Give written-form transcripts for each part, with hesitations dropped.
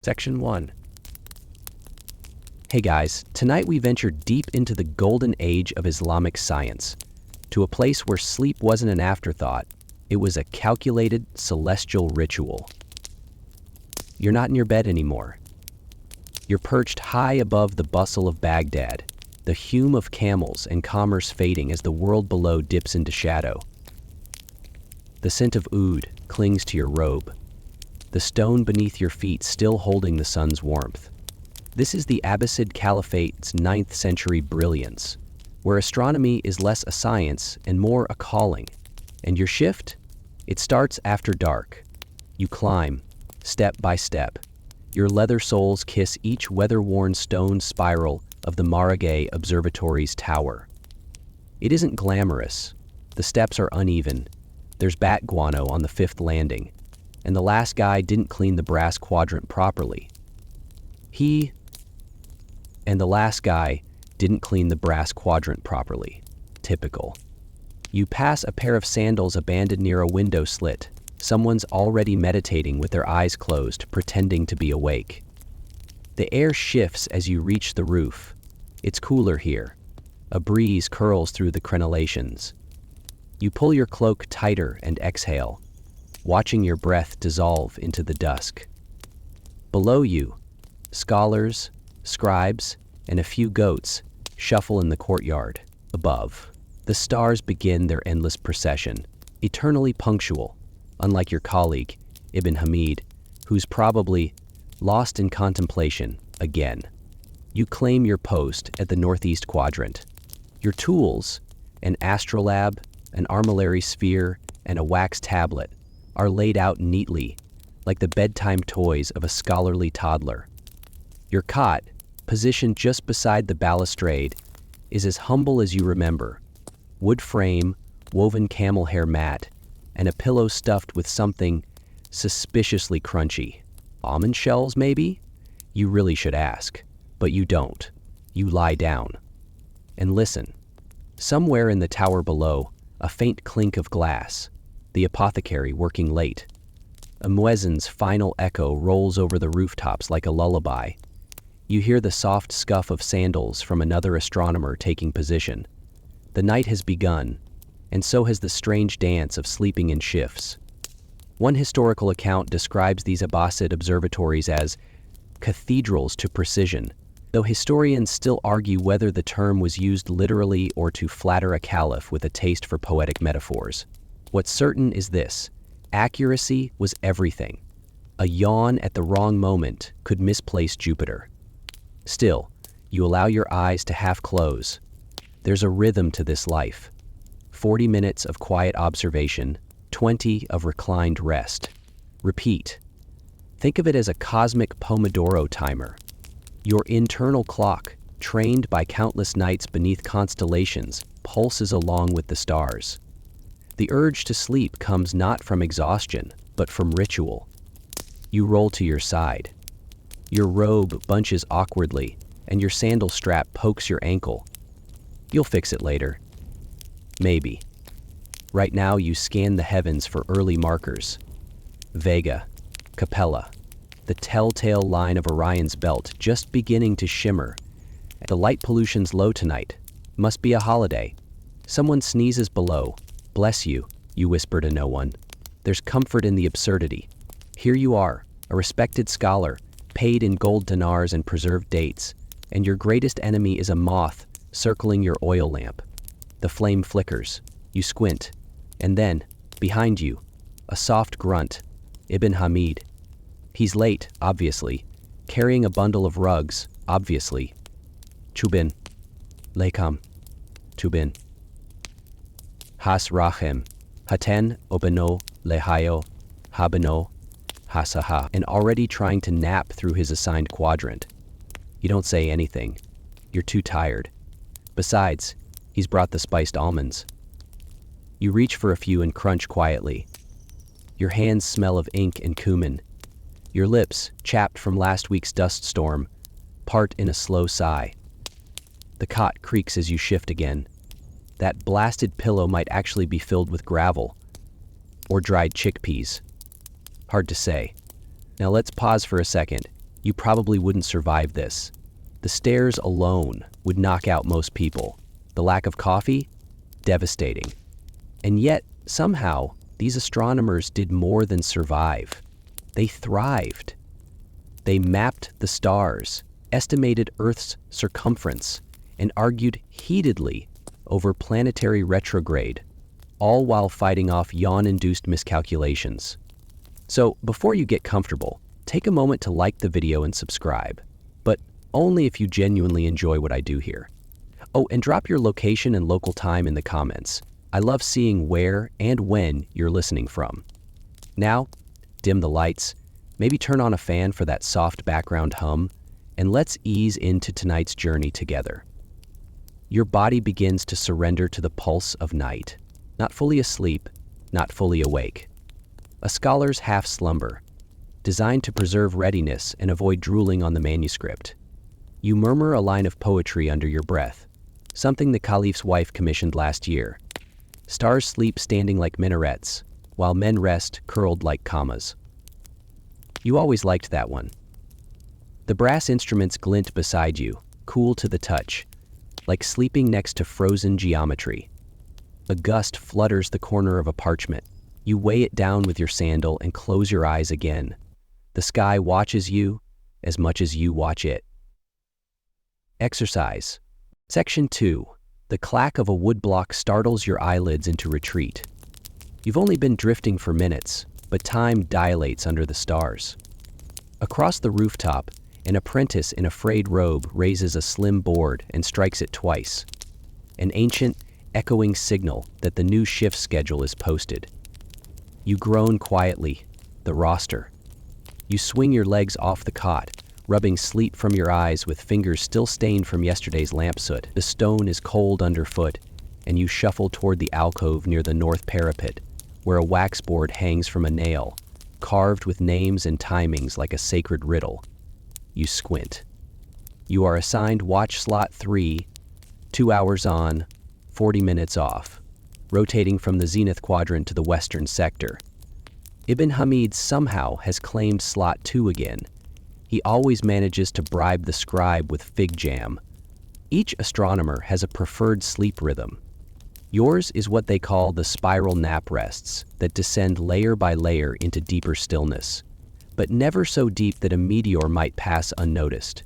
Section 1. Hey guys, tonight we venture deep into the golden age of Islamic science, to a place where sleep wasn't an afterthought, it was a calculated celestial ritual. You're not in your bed anymore. You're perched high above the bustle of Baghdad, the hum of camels and commerce fading as the world below dips into shadow. The scent of oud clings to your robe, the stone beneath your feet still holding the sun's warmth. This is the Abbasid Caliphate's 9th century brilliance, where astronomy is less a science and more a calling. And your shift? It starts after dark. You climb, step by step. Your leather soles kiss each weather-worn stone spiral of the Maragay Observatory's tower. It isn't glamorous. The steps are uneven. There's bat guano on the 5th landing, and the last guy didn't clean the brass quadrant properly. Typical. You pass a pair of sandals abandoned near a window slit. Someone's already meditating with their eyes closed, pretending to be awake. The air shifts as you reach the roof. It's cooler here. A breeze curls through the crenellations. You pull your cloak tighter and exhale, watching your breath dissolve into the dusk. Below you, scholars, scribes, and a few goats shuffle in the courtyard. Above, the stars begin their endless procession, eternally punctual, unlike your colleague, Ibn Hamid, who's probably lost in contemplation again. You claim your post at the northeast quadrant. Your tools, an astrolabe, an armillary sphere, and a wax tablet, are laid out neatly, like the bedtime toys of a scholarly toddler. Your cot, positioned just beside the balustrade, is as humble as you remember. Wood frame, woven camel hair mat, and a pillow stuffed with something suspiciously crunchy. Almond shells, maybe? You really should ask, but you don't. You lie down. And listen. Somewhere in the tower below, a faint clink of glass. The apothecary working late. A muezzin's final echo rolls over the rooftops like a lullaby. You hear the soft scuff of sandals from another astronomer taking position. The night has begun, and so has the strange dance of sleeping in shifts. One historical account describes these Abbasid observatories as cathedrals to precision, though historians still argue whether the term was used literally or to flatter a caliph with a taste for poetic metaphors. What's certain is this: accuracy was everything. A yawn at the wrong moment could misplace Jupiter. Still, you allow your eyes to half close. There's a rhythm to this life. 40 minutes of quiet observation, 20 of reclined rest. Repeat. Think of it as a cosmic Pomodoro timer. Your internal clock, trained by countless nights beneath constellations, pulses along with the stars. The urge to sleep comes not from exhaustion, but from ritual. You roll to your side. Your robe bunches awkwardly, and your sandal strap pokes your ankle. You'll fix it later. Maybe. Right now you scan the heavens for early markers. Vega, Capella, the telltale line of Orion's belt just beginning to shimmer. The light pollution's low tonight. Must be a holiday. Someone sneezes below. Bless you, you whisper to no one. There's comfort in the absurdity. Here you are, a respected scholar, paid in gold dinars and preserved dates, and your greatest enemy is a moth circling your oil lamp. The flame flickers. You squint. And then, behind you, a soft grunt. Ibn Hamid. He's late, obviously, carrying a bundle of rugs, obviously. Chubin. Lekam. Chubin. Has Rachem. Haten Obeno Lehayo Habeno Hasaha. And already trying to nap through his assigned quadrant. You don't say anything. You're too tired. Besides, he's brought the spiced almonds. You reach for a few and crunch quietly. Your hands smell of ink and cumin. Your lips, chapped from last week's dust storm, part in a slow sigh. The cot creaks as you shift again. That blasted pillow might actually be filled with gravel or dried chickpeas. Hard to say. Now let's pause for a second. You probably wouldn't survive this. The stairs alone would knock out most people. The lack of coffee? Devastating. And yet, somehow, these astronomers did more than survive. They thrived. They mapped the stars, estimated Earth's circumference, and argued heatedly over planetary retrograde, all while fighting off yawn-induced miscalculations. So, before you get comfortable, take a moment to like the video and subscribe, but only if you genuinely enjoy what I do here. Oh, and drop your location and local time in the comments. I love seeing where and when you're listening from. Now, dim the lights, maybe turn on a fan for that soft background hum, and let's ease into tonight's journey together. Your body begins to surrender to the pulse of night, not fully asleep, not fully awake. A scholar's half slumber, designed to preserve readiness and avoid drooling on the manuscript. You murmur a line of poetry under your breath, something the Caliph's wife commissioned last year. Stars sleep standing like minarets, while men rest curled like commas. You always liked that one. The brass instruments glint beside you, cool to the touch, like sleeping next to frozen geometry. A gust flutters the corner of a parchment. You weigh it down with your sandal and close your eyes again. The sky watches you as much as you watch it. Exercise. Section 2. The clack of a woodblock startles your eyelids into retreat. You've only been drifting for minutes, but time dilates under the stars. Across the rooftop, an apprentice in a frayed robe raises a slim board and strikes it twice. An ancient, echoing signal that the new shift schedule is posted. You groan quietly, the roster. You swing your legs off the cot, rubbing sleep from your eyes with fingers still stained from yesterday's lamp soot. The stone is cold underfoot, and you shuffle toward the alcove near the north parapet, where a wax board hangs from a nail, carved with names and timings like a sacred riddle. You squint. You are assigned watch slot 3, 2 hours on, 40 minutes off, rotating from the zenith quadrant to the western sector. Ibn Hamid somehow has claimed slot 2 again. He always manages to bribe the scribe with fig jam. Each astronomer has a preferred sleep rhythm. Yours is what they call the spiral nap rests that descend layer by layer into deeper stillness, but never so deep that a meteor might pass unnoticed.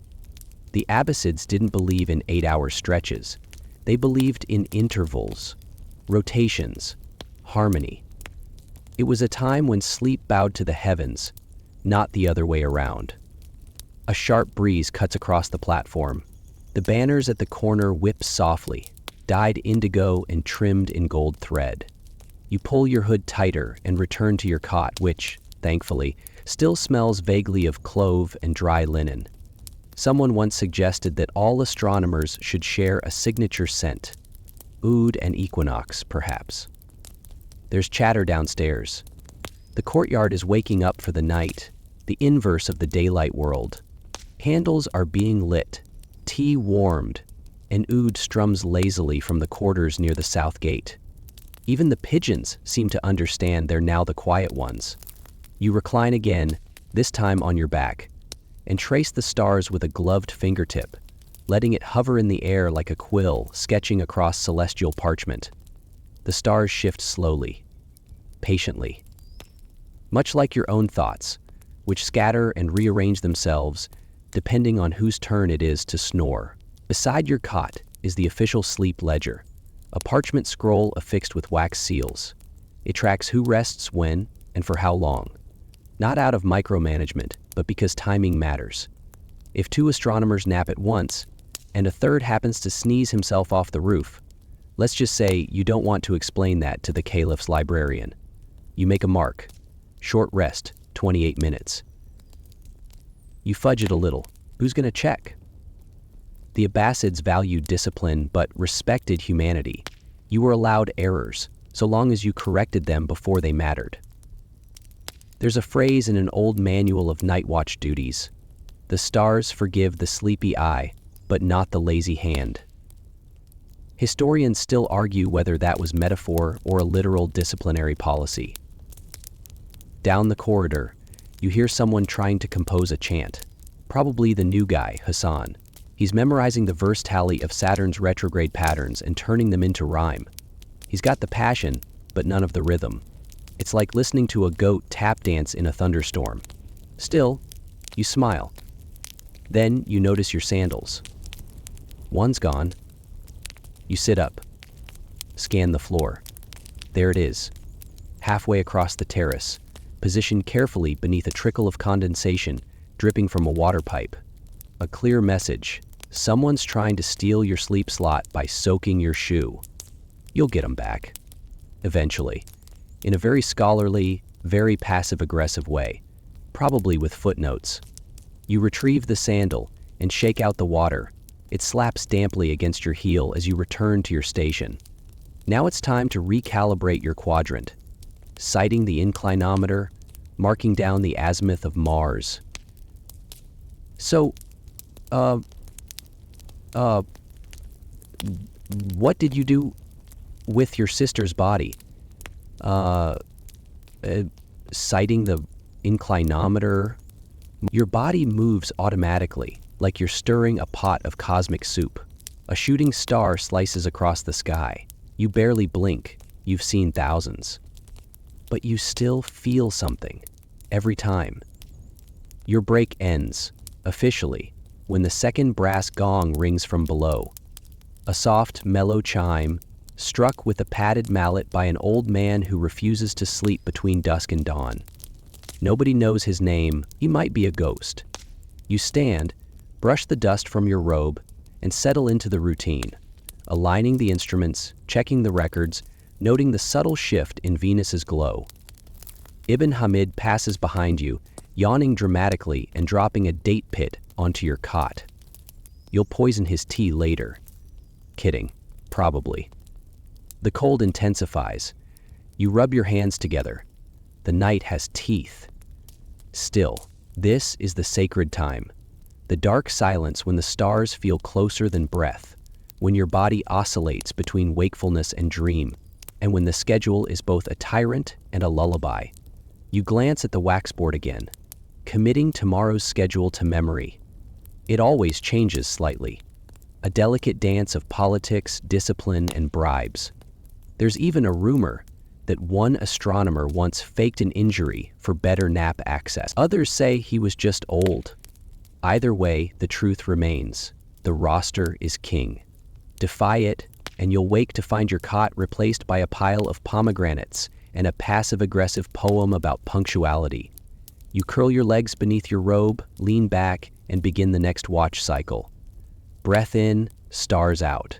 The Abbasids didn't believe in 8-hour stretches. They believed in intervals, rotations, harmony. It was a time when sleep bowed to the heavens, not the other way around. A sharp breeze cuts across the platform. The banners at the corner whip softly, dyed indigo and trimmed in gold thread. You pull your hood tighter and return to your cot, which, thankfully, still smells vaguely of clove and dry linen. Someone once suggested that all astronomers should share a signature scent. Oud and equinox, perhaps. There's chatter downstairs. The courtyard is waking up for the night, the inverse of the daylight world. Candles are being lit, tea warmed, and oud strums lazily from the quarters near the south gate. Even the pigeons seem to understand they're now the quiet ones. You recline again, this time on your back, and trace the stars with a gloved fingertip, letting it hover in the air like a quill sketching across celestial parchment. The stars shift slowly, patiently. Much like your own thoughts, which scatter and rearrange themselves depending on whose turn it is to snore. Beside your cot is the official sleep ledger, a parchment scroll affixed with wax seals. It tracks who rests when and for how long, not out of micromanagement, but because timing matters. If 2 astronomers nap at once, and a third happens to sneeze himself off the roof, let's just say you don't want to explain that to the Caliph's librarian. You make a mark. Short rest, 28 minutes. You fudge it a little. Who's going to check? The Abbasids valued discipline but respected humanity. You were allowed errors, so long as you corrected them before they mattered. There's a phrase in an old manual of night watch duties. The stars forgive the sleepy eye, but not the lazy hand. Historians still argue whether that was metaphor or a literal disciplinary policy. Down the corridor, you hear someone trying to compose a chant. Probably the new guy, Hassan. He's memorizing the verse tally of Saturn's retrograde patterns and turning them into rhyme. He's got the passion, but none of the rhythm. It's like listening to a goat tap dance in a thunderstorm. Still, you smile. Then you notice your sandals. One's gone. You sit up. Scan the floor. There it is, halfway across the terrace, positioned carefully beneath a trickle of condensation dripping from a water pipe. A clear message. Someone's trying to steal your sleep slot by soaking your shoe. You'll get 'em back. Eventually. In a very scholarly, very passive-aggressive way, probably with footnotes. You retrieve the sandal and shake out the water. It slaps damply against your heel as you return to your station. Now it's time to recalibrate your quadrant. Sighting the inclinometer, marking down the azimuth of Mars. So, what did you do with your sister's body? Sighting the inclinometer. Your body moves automatically, like you're stirring a pot of cosmic soup. A shooting star slices across the sky. You barely blink. You've seen thousands. But you still feel something, every time. Your break ends, officially, when the second brass gong rings from below. A soft, mellow chime, struck with a padded mallet by an old man who refuses to sleep between dusk and dawn. Nobody knows his name. He might be a ghost. You stand, brush the dust from your robe, and settle into the routine, aligning the instruments, checking the records, noting the subtle shift in Venus's glow. Ibn Hamid passes behind you, yawning dramatically and dropping a date pit onto your cot. You'll poison his tea later. Kidding. Probably. The cold intensifies. You rub your hands together. The night has teeth. Still, this is the sacred time. The dark silence when the stars feel closer than breath, when your body oscillates between wakefulness and dream, and when the schedule is both a tyrant and a lullaby. You glance at the waxboard again, committing tomorrow's schedule to memory. It always changes slightly. A delicate dance of politics, discipline, and bribes. There's even a rumor that one astronomer once faked an injury for better nap access. Others say he was just old. Either way, the truth remains. The roster is king. Defy it, and you'll wake to find your cot replaced by a pile of pomegranates and a passive-aggressive poem about punctuality. You curl your legs beneath your robe, lean back, and begin the next watch cycle. Breath in, stars out.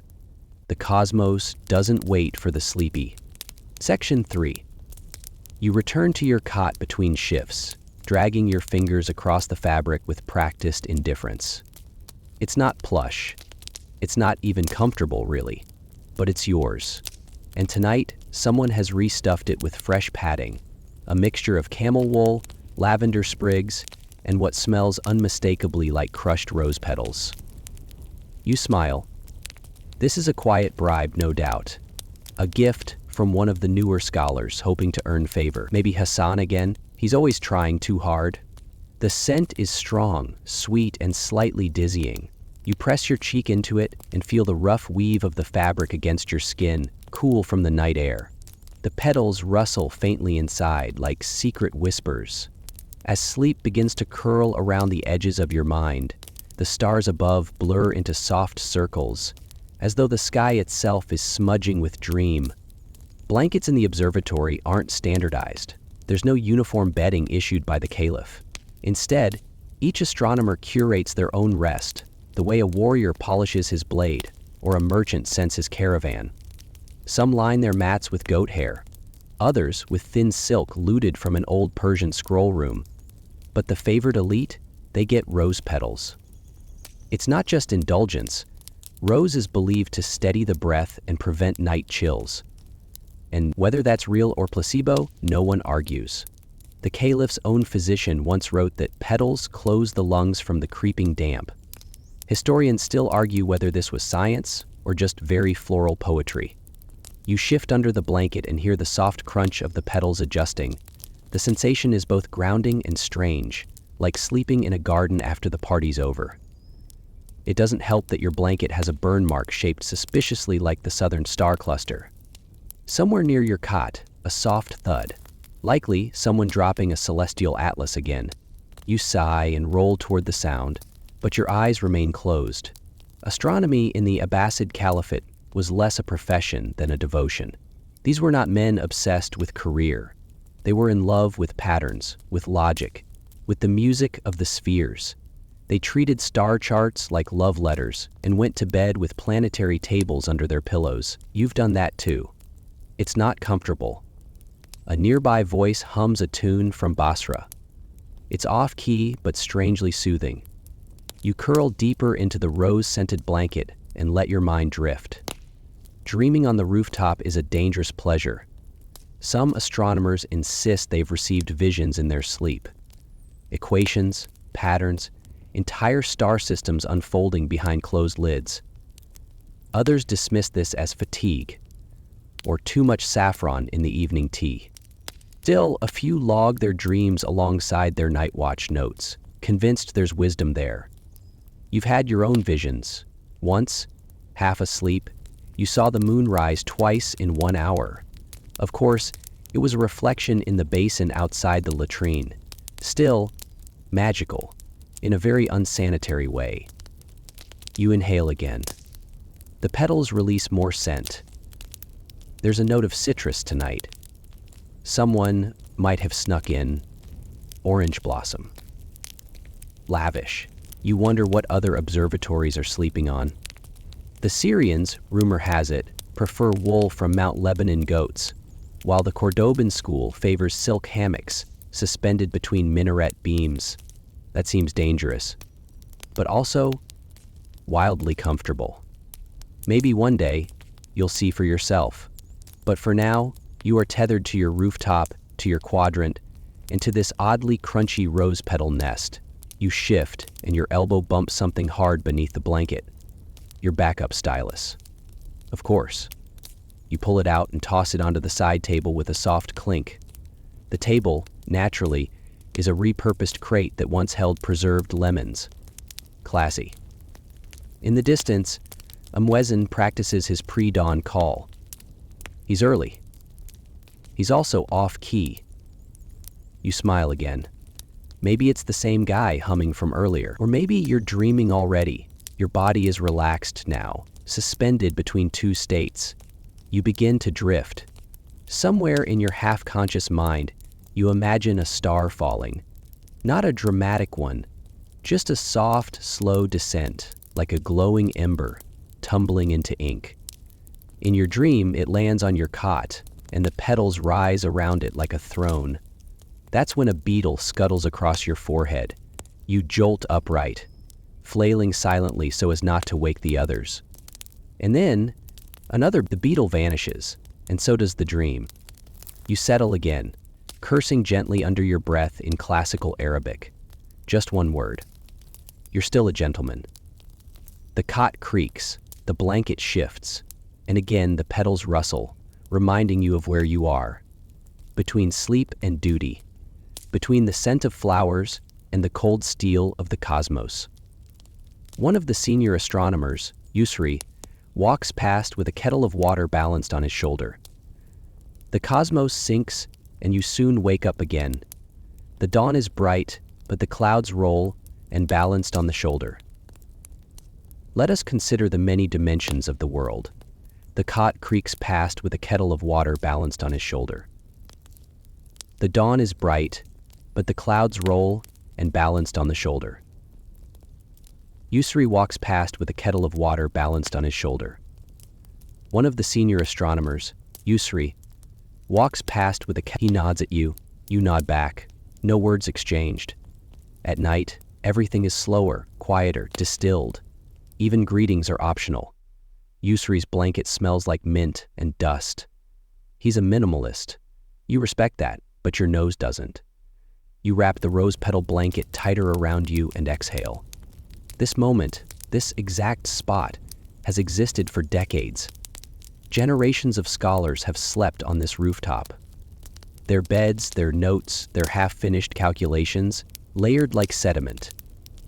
The cosmos doesn't wait for the sleepy. Section 3. You return to your cot between shifts, dragging your fingers across the fabric with practiced indifference. It's not plush. It's not even comfortable, really. But it's yours. And tonight, someone has restuffed it with fresh padding, a mixture of camel wool, lavender sprigs, and what smells unmistakably like crushed rose petals. You smile. This is a quiet bribe, no doubt. A gift from one of the newer scholars hoping to earn favor. Maybe Hassan again? He's always trying too hard. The scent is strong, sweet, and slightly dizzying. You press your cheek into it and feel the rough weave of the fabric against your skin, cool from the night air. The petals rustle faintly inside like secret whispers. As sleep begins to curl around the edges of your mind, the stars above blur into soft circles, as though the sky itself is smudging with dream. Blankets in the observatory aren't standardized. There's no uniform bedding issued by the Caliph. Instead, each astronomer curates their own rest, the way a warrior polishes his blade, or a merchant scents his caravan. Some line their mats with goat hair, others with thin silk looted from an old Persian scroll room. But the favored elite, they get rose petals. It's not just indulgence. Rose is believed to steady the breath and prevent night chills. And whether that's real or placebo, no one argues. The Caliph's own physician once wrote that petals close the lungs from the creeping damp. Historians still argue whether this was science or just very floral poetry. You shift under the blanket and hear the soft crunch of the petals adjusting. The sensation is both grounding and strange, like sleeping in a garden after the party's over. It doesn't help that your blanket has a burn mark shaped suspiciously like the southern star cluster. Somewhere near your cot, a soft thud. Likely someone dropping a celestial atlas again. You sigh and roll toward the sound, but your eyes remain closed. Astronomy in the Abbasid Caliphate was less a profession than a devotion. These were not men obsessed with career. They were in love with patterns, with logic, with the music of the spheres. They treated star charts like love letters and went to bed with planetary tables under their pillows. You've done that too. It's not comfortable. A nearby voice hums a tune from Basra. It's off-key but strangely soothing. You curl deeper into the rose-scented blanket and let your mind drift. Dreaming on the rooftop is a dangerous pleasure. Some astronomers insist they've received visions in their sleep. Equations, patterns, entire star systems unfolding behind closed lids. Others dismiss this as fatigue, or too much saffron in the evening tea. Still, a few log their dreams alongside their night watch notes, convinced there's wisdom there. You've had your own visions. Once, half asleep, you saw the moon rise twice in 1 hour. Of course, it was a reflection in the basin outside the latrine. Still, magical, in a very unsanitary way. You inhale again. The petals release more scent. There's a note of citrus tonight. Someone might have snuck in. Orange blossom. Lavish. You wonder what other observatories are sleeping on. The Syrians, rumor has it, prefer wool from Mount Lebanon goats, while the Cordoban school favors silk hammocks suspended between minaret beams. That seems dangerous, but also wildly comfortable. Maybe one day you'll see for yourself, but for now you are tethered to your rooftop, to your quadrant, and to this oddly crunchy rose petal nest. You shift and your elbow bumps something hard beneath the blanket. Your backup stylus. Of course. You pull it out and toss it onto the side table with a soft clink. The table, naturally, is a repurposed crate that once held preserved lemons. Classy. In the distance, a muezzin practices his pre-dawn call. He's early. He's also off-key. You smile again. Maybe it's the same guy humming from earlier. Or maybe you're dreaming already. Your body is relaxed now, suspended between two states. You begin to drift. Somewhere in your half-conscious mind, you imagine a star falling. Not a dramatic one, just a soft, slow descent, like a glowing ember, tumbling into ink. In your dream, it lands on your cot, and the petals rise around it like a throne. That's when a beetle scuttles across your forehead. You jolt upright, flailing silently so as not to wake the others. And then, the beetle vanishes, and so does the dream. You settle again, cursing gently under your breath in classical Arabic. Just one word. You're still a gentleman. The cot creaks, the blanket shifts, and again the petals rustle, reminding you of where you are. Between sleep and duty. Between the scent of flowers and the cold steel of the cosmos. One of the senior astronomers, Yusri, walks past with a kettle of water balanced on his shoulder. The cosmos sinks, and you soon wake up again. The dawn is bright, but the clouds roll, and balanced on the shoulder. Let us consider the many dimensions of the world. The cot creaks past with a kettle of water balanced on his shoulder. The dawn is bright, but the clouds roll, and balanced on the shoulder. Yusri walks past with a kettle of water balanced on his shoulder. One of the senior astronomers, Yusri, walks past with a kettle. He nods at you, you nod back, no words exchanged. At night, everything is slower, quieter, distilled. Even greetings are optional. Yusri's blanket smells like mint and dust. He's a minimalist. You respect that, but your nose doesn't. You wrap the rose petal blanket tighter around you and exhale. This moment, this exact spot, has existed for decades. Generations of scholars have slept on this rooftop. Their beds, their notes, their half-finished calculations, layered like sediment.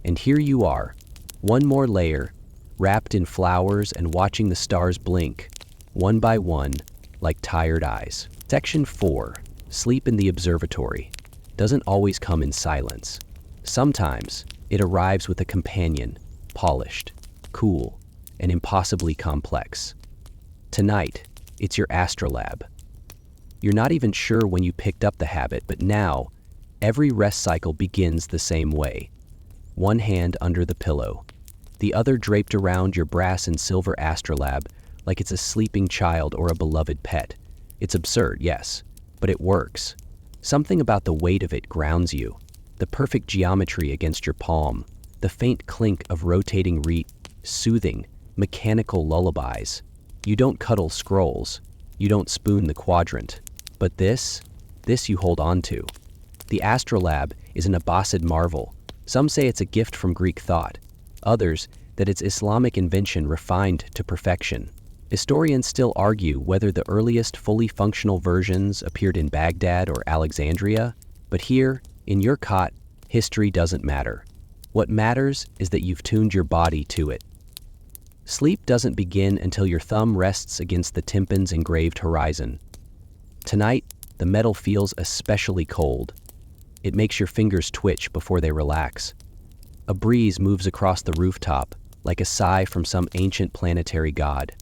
And here you are, one more layer, wrapped in flowers and watching the stars blink, one by one, like tired eyes. Section 4. Sleep in the observatory doesn't always come in silence. Sometimes it arrives with a companion, polished, cool, and impossibly complex. Tonight, it's your astrolab. You're not even sure when you picked up the habit, but now, every rest cycle begins the same way. One hand under the pillow, the other draped around your brass and silver astrolab like it's a sleeping child or a beloved pet. It's absurd, yes, but it works. Something about the weight of it grounds you. The perfect geometry against your palm, the faint clink of rotating soothing, mechanical lullabies. You don't cuddle scrolls, you don't spoon the quadrant. But this you hold on to. The astrolab is an Abbasid marvel. Some say it's a gift from Greek thought. Others, that it's Islamic invention refined to perfection. Historians still argue whether the earliest fully functional versions appeared in Baghdad or Alexandria, but here, in your cot, history doesn't matter. What matters is that you've tuned your body to it. Sleep doesn't begin until your thumb rests against the tympan's engraved horizon. Tonight, the metal feels especially cold. It makes your fingers twitch before they relax. A breeze moves across the rooftop, like a sigh from some ancient planetary god.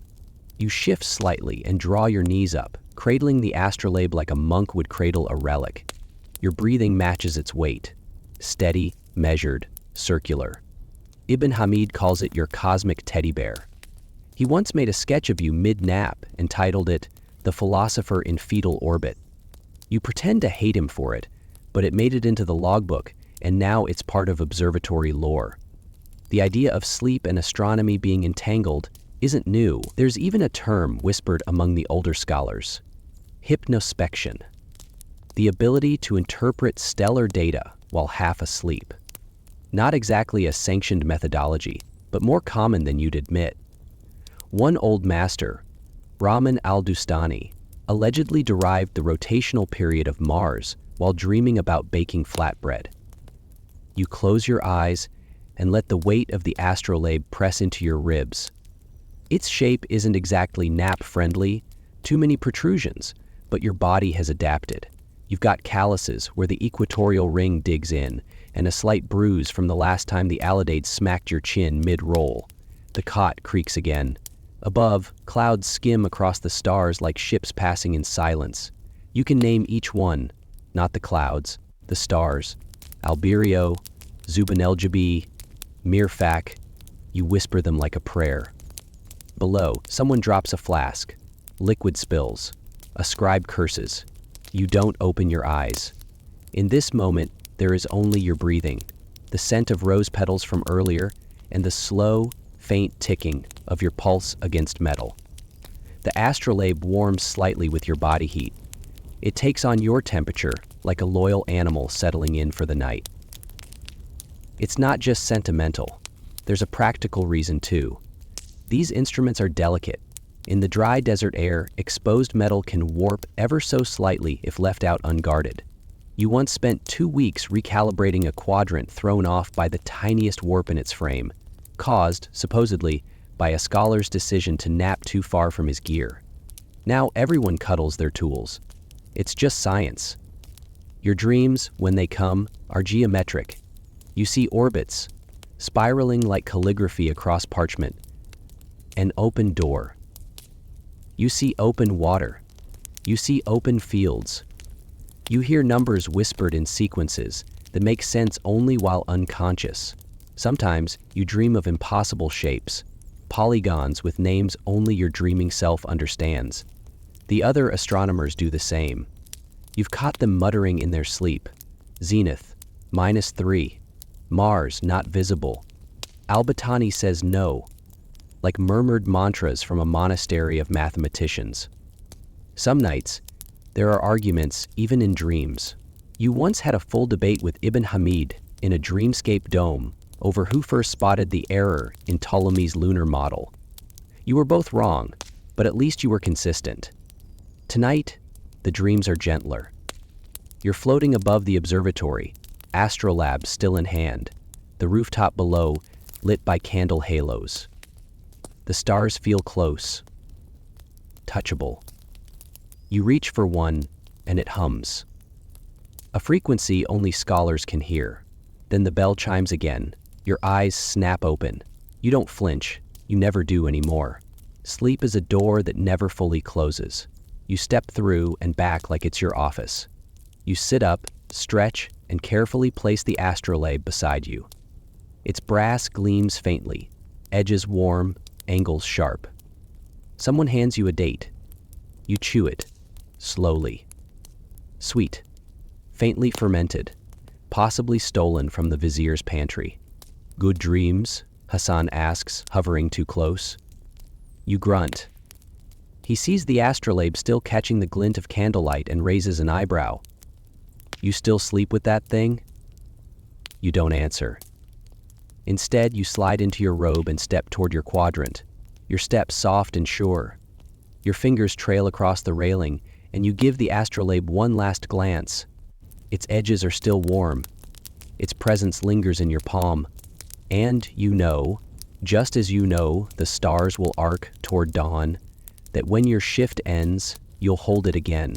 You shift slightly and draw your knees up, cradling the astrolabe like a monk would cradle a relic. Your breathing matches its weight. Steady, measured, circular. Ibn Hamid calls it your cosmic teddy bear. He once made a sketch of you mid-nap and titled it, "The Philosopher in Fetal Orbit." You pretend to hate him for it, but it made it into the logbook, and now it's part of observatory lore. The idea of sleep and astronomy being entangled isn't new. There's even a term whispered among the older scholars: hypnospection. The ability to interpret stellar data while half asleep. Not exactly a sanctioned methodology, but more common than you'd admit. One old master, Rahman al-Dustani, allegedly derived the rotational period of Mars while dreaming about baking flatbread. You close your eyes and let the weight of the astrolabe press into your ribs. Its shape isn't exactly nap-friendly, too many protrusions, but your body has adapted. You've got calluses where the equatorial ring digs in, and a slight bruise from the last time the alidade smacked your chin mid-roll. The cot creaks again. Above, clouds skim across the stars like ships passing in silence. You can name each one, not the clouds, the stars. Alberio, Zubaneljabi, Mirfak. You whisper them like a prayer. Below, someone drops a flask. Liquid spills. A scribe curses. You don't open your eyes. In this moment, there is only your breathing, the scent of rose petals from earlier, and the slow, faint ticking of your pulse against metal. The astrolabe warms slightly with your body heat. It takes on your temperature like a loyal animal settling in for the night. It's not just sentimental. There's a practical reason too. These instruments are delicate. In the dry desert air, exposed metal can warp ever so slightly if left out unguarded. You once spent 2 weeks recalibrating a quadrant thrown off by the tiniest warp in its frame, caused, supposedly, by a scholar's decision to nap too far from his gear. Now everyone cuddles their tools. It's just science. Your dreams, when they come, are geometric. You see orbits, spiraling like calligraphy across parchment. An open door. You see open water. You see open fields. You hear numbers whispered in sequences that make sense only while unconscious. Sometimes you dream of impossible shapes, polygons with names only your dreaming self understands. The other astronomers do the same. You've caught them muttering in their sleep. Zenith, -3. Mars, not visible. Al-Battani says no, like murmured mantras from a monastery of mathematicians. Some nights, there are arguments even in dreams. You once had a full debate with Ibn Hamid in a dreamscape dome over who first spotted the error in Ptolemy's lunar model. You were both wrong, but at least you were consistent. Tonight, the dreams are gentler. You're floating above the observatory, astrolabe still in hand, the rooftop below lit by candle halos. The stars feel close, touchable. You reach for one, and it hums. A frequency only scholars can hear. Then the bell chimes again. Your eyes snap open. You don't flinch. You never do anymore. Sleep is a door that never fully closes. You step through and back like it's your office. You sit up, stretch, and carefully place the astrolabe beside you. Its brass gleams faintly, edges warm, angles sharp. Someone hands you a date. You chew it, slowly. Sweet, faintly fermented, possibly stolen from the vizier's pantry. Good dreams? Hassan asks, hovering too close. You grunt. He sees the astrolabe still catching the glint of candlelight and raises an eyebrow. You still sleep with that thing? You don't answer. Instead, you slide into your robe and step toward your quadrant, your step soft and sure. Your fingers trail across the railing, and you give the astrolabe one last glance. Its edges are still warm. Its presence lingers in your palm. And you know, just as you know the stars will arc toward dawn, that when your shift ends, you'll hold it again.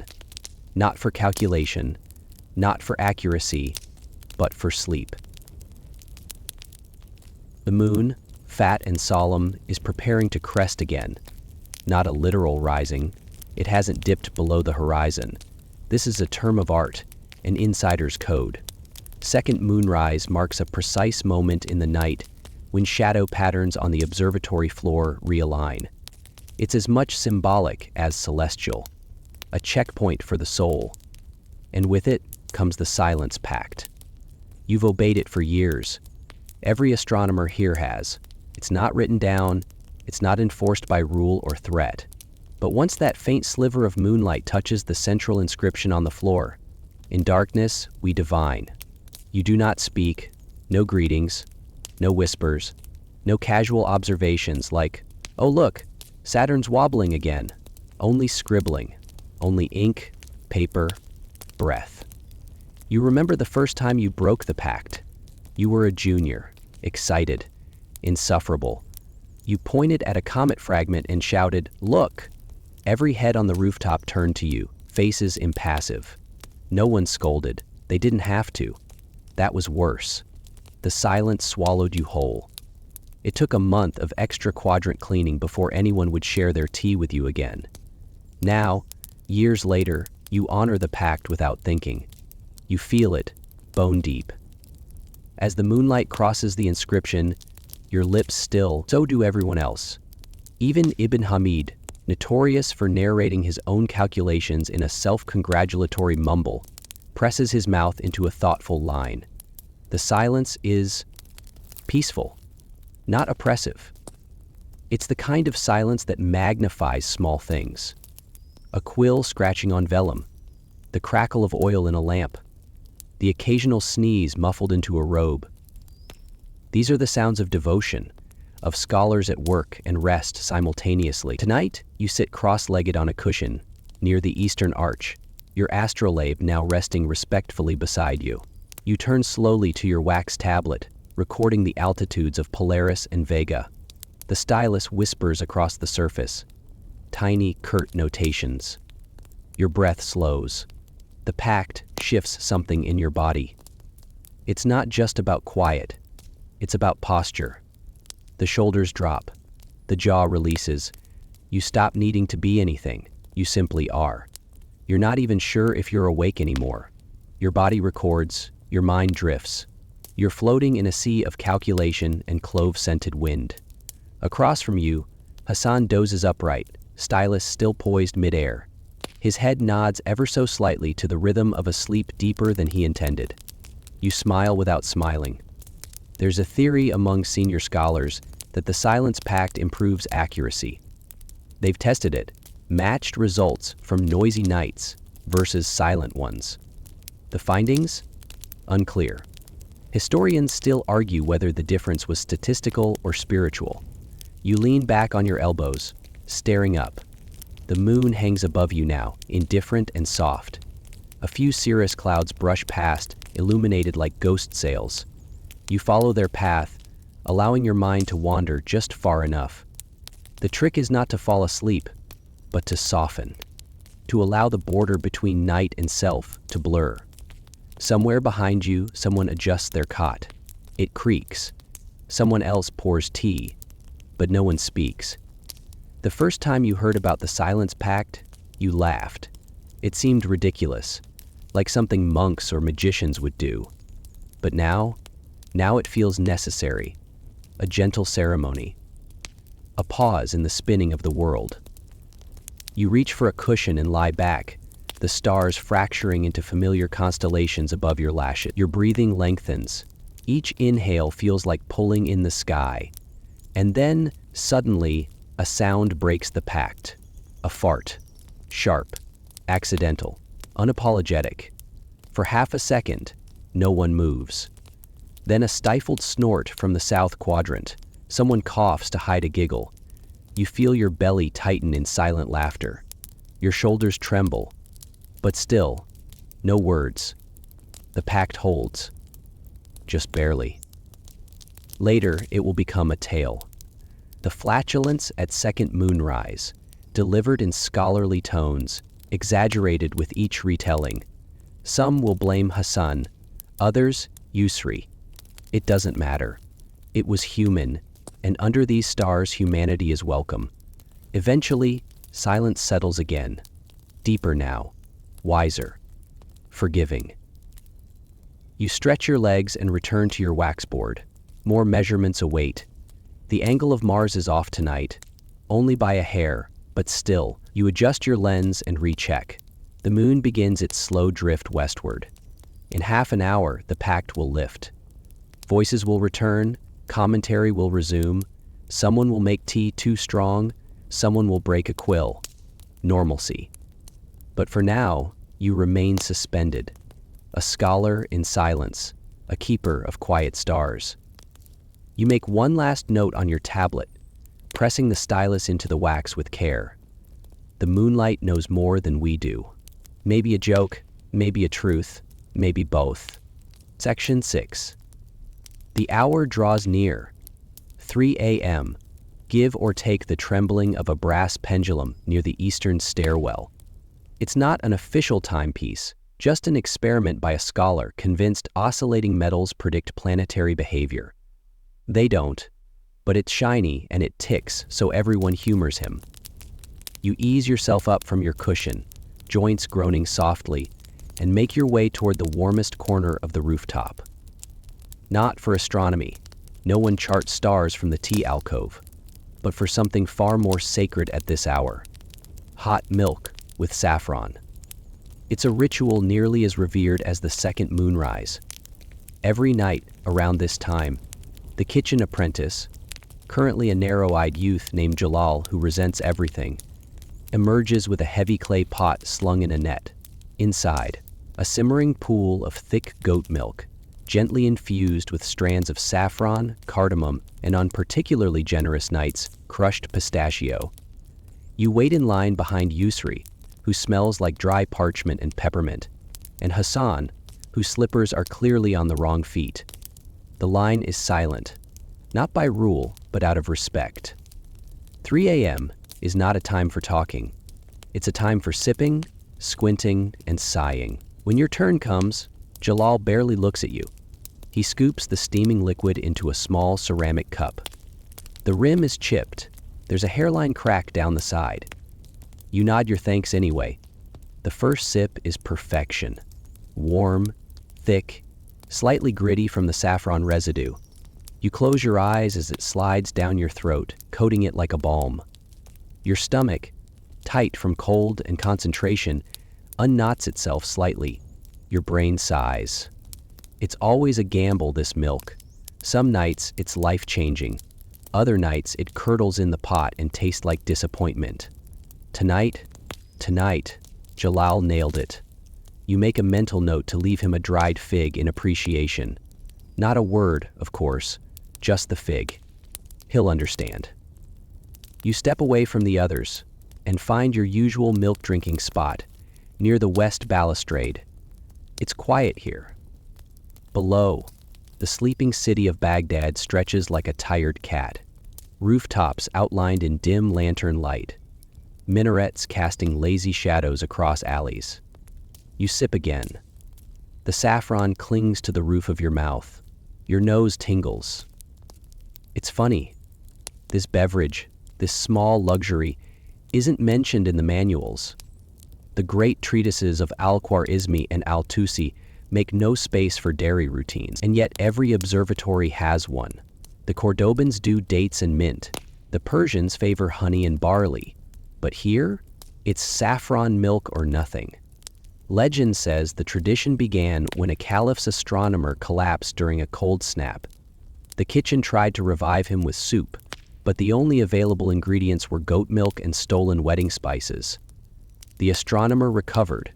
Not for calculation, not for accuracy, but for sleep. The moon, fat and solemn, is preparing to crest again. Not a literal rising. It hasn't dipped below the horizon. This is a term of art, an insider's code. Second moonrise marks a precise moment in the night when shadow patterns on the observatory floor realign. It's as much symbolic as celestial, a checkpoint for the soul. And with it comes the silence pact. You've obeyed it for years. Every astronomer here has. It's not written down, it's not enforced by rule or threat. But once that faint sliver of moonlight touches the central inscription on the floor, in darkness we divine. You do not speak, no greetings, no whispers, no casual observations like, oh look, Saturn's wobbling again. Only scribbling, only ink, paper, breath. You remember the first time you broke the pact. You were a junior, excited, insufferable. You pointed at a comet fragment and shouted, look! Every head on the rooftop turned to you, faces impassive. No one scolded. They didn't have to. That was worse. The silence swallowed you whole. It took a month of extra quadrant cleaning before anyone would share their tea with you again. Now, years later, you honor the pact without thinking. You feel it, bone deep. As the moonlight crosses the inscription, your lips still, so do everyone else. Even Ibn Hamid, notorious for narrating his own calculations in a self-congratulatory mumble, presses his mouth into a thoughtful line. The silence is peaceful, not oppressive. It's the kind of silence that magnifies small things. A quill scratching on vellum, the crackle of oil in a lamp, the occasional sneeze muffled into a robe. These are the sounds of devotion, of scholars at work and rest simultaneously. Tonight, you sit cross-legged on a cushion near the eastern arch, your astrolabe now resting respectfully beside you. You turn slowly to your wax tablet, recording the altitudes of Polaris and Vega. The stylus whispers across the surface, tiny, curt notations. Your breath slows. The pact shifts something in your body. It's not just about quiet. It's about posture. The shoulders drop. The jaw releases. You stop needing to be anything. You simply are. You're not even sure if you're awake anymore. Your body records. Your mind drifts. You're floating in a sea of calculation and clove-scented wind. Across from you, Hassan dozes upright, stylus still poised midair. His head nods ever so slightly to the rhythm of a sleep deeper than he intended. You smile without smiling. There's a theory among senior scholars that the silence pact improves accuracy. They've tested it, matched results from noisy nights versus silent ones. The findings? Unclear. Historians still argue whether the difference was statistical or spiritual. You lean back on your elbows, staring up. The moon hangs above you now, indifferent and soft. A few cirrus clouds brush past, illuminated like ghost sails. You follow their path, allowing your mind to wander just far enough. The trick is not to fall asleep, but to soften, to allow the border between night and self to blur. Somewhere behind you, someone adjusts their cot. It creaks. Someone else pours tea, but no one speaks. The first time you heard about the Silence Pact, you laughed. It seemed ridiculous, like something monks or magicians would do. But now it feels necessary, a gentle ceremony, a pause in the spinning of the world. You reach for a cushion and lie back, the stars fracturing into familiar constellations above your lashes. Your breathing lengthens. Each inhale feels like pulling in the sky. And then, suddenly, a sound breaks the pact. A fart. Sharp. Accidental. Unapologetic. For half a second, no one moves. Then a stifled snort from the south quadrant. Someone coughs to hide a giggle. You feel your belly tighten in silent laughter. Your shoulders tremble. But still, no words. The pact holds. Just barely. Later, it will become a tale. The flatulence at second moonrise, delivered in scholarly tones, exaggerated with each retelling. Some will blame Hassan, others Yusri. It doesn't matter. It was human, and under these stars humanity is welcome. Eventually, silence settles again. Deeper now. Wiser. Forgiving. You stretch your legs and return to your waxboard. More measurements await. The angle of Mars is off tonight, only by a hair, but still, you adjust your lens and recheck. The moon begins its slow drift westward. In half an hour, the pact will lift. Voices will return, commentary will resume, someone will make tea too strong, someone will break a quill. Normalcy. But for now, you remain suspended. A scholar in silence, a keeper of quiet stars. You make one last note on your tablet, pressing the stylus into the wax with care. The moonlight knows more than we do. Maybe a joke, maybe a truth, maybe both. Section 6. The hour draws near. 3 a.m. Give or take the trembling of a brass pendulum near the eastern stairwell. It's not an official timepiece, just an experiment by a scholar convinced oscillating metals predict planetary behavior. They don't, but it's shiny and it ticks, so everyone humors him. You ease yourself up from your cushion, joints groaning softly, and make your way toward the warmest corner of the rooftop. Not for astronomy. No one charts stars from the tea alcove, but for something far more sacred at this hour. Hot milk with saffron. It's a ritual nearly as revered as the second moonrise. Every night, around this time, the kitchen apprentice, currently a narrow-eyed youth named Jalal who resents everything, emerges with a heavy clay pot slung in a net. Inside, a simmering pool of thick goat milk, gently infused with strands of saffron, cardamom, and on particularly generous nights, crushed pistachio. You wait in line behind Yusri, who smells like dry parchment and peppermint, and Hassan, whose slippers are clearly on the wrong feet. The line is silent, not by rule, but out of respect. 3 a.m. is not a time for talking. It's a time for sipping, squinting, and sighing. When your turn comes, Jalal barely looks at you. He scoops the steaming liquid into a small ceramic cup. The rim is chipped. There's a hairline crack down the side. You nod your thanks anyway. The first sip is perfection. Warm, thick, slightly gritty from the saffron residue. You close your eyes as it slides down your throat, coating it like a balm. Your stomach, tight from cold and concentration, unknots itself slightly. Your brain sighs. It's always a gamble, this milk. Some nights it's life-changing. Other nights it curdles in the pot and tastes like disappointment. Tonight, Jalal nailed it. You make a mental note to leave him a dried fig in appreciation. Not a word, of course, just the fig. He'll understand. You step away from the others and find your usual milk-drinking spot near the west balustrade. It's quiet here. Below, the sleeping city of Baghdad stretches like a tired cat. Rooftops outlined in dim lantern light. Minarets casting lazy shadows across alleys. You sip again. The saffron clings to the roof of your mouth. Your nose tingles. It's funny. This beverage, this small luxury, isn't mentioned in the manuals. The great treatises of Al-Khwarizmi and Al-Tusi make no space for dairy routines, and yet every observatory has one. The Cordobans do dates and mint. The Persians favor honey and barley. But here, it's saffron milk or nothing. Legend says the tradition began when a caliph's astronomer collapsed during a cold snap. The kitchen tried to revive him with soup, but the only available ingredients were goat milk and stolen wedding spices. The astronomer recovered.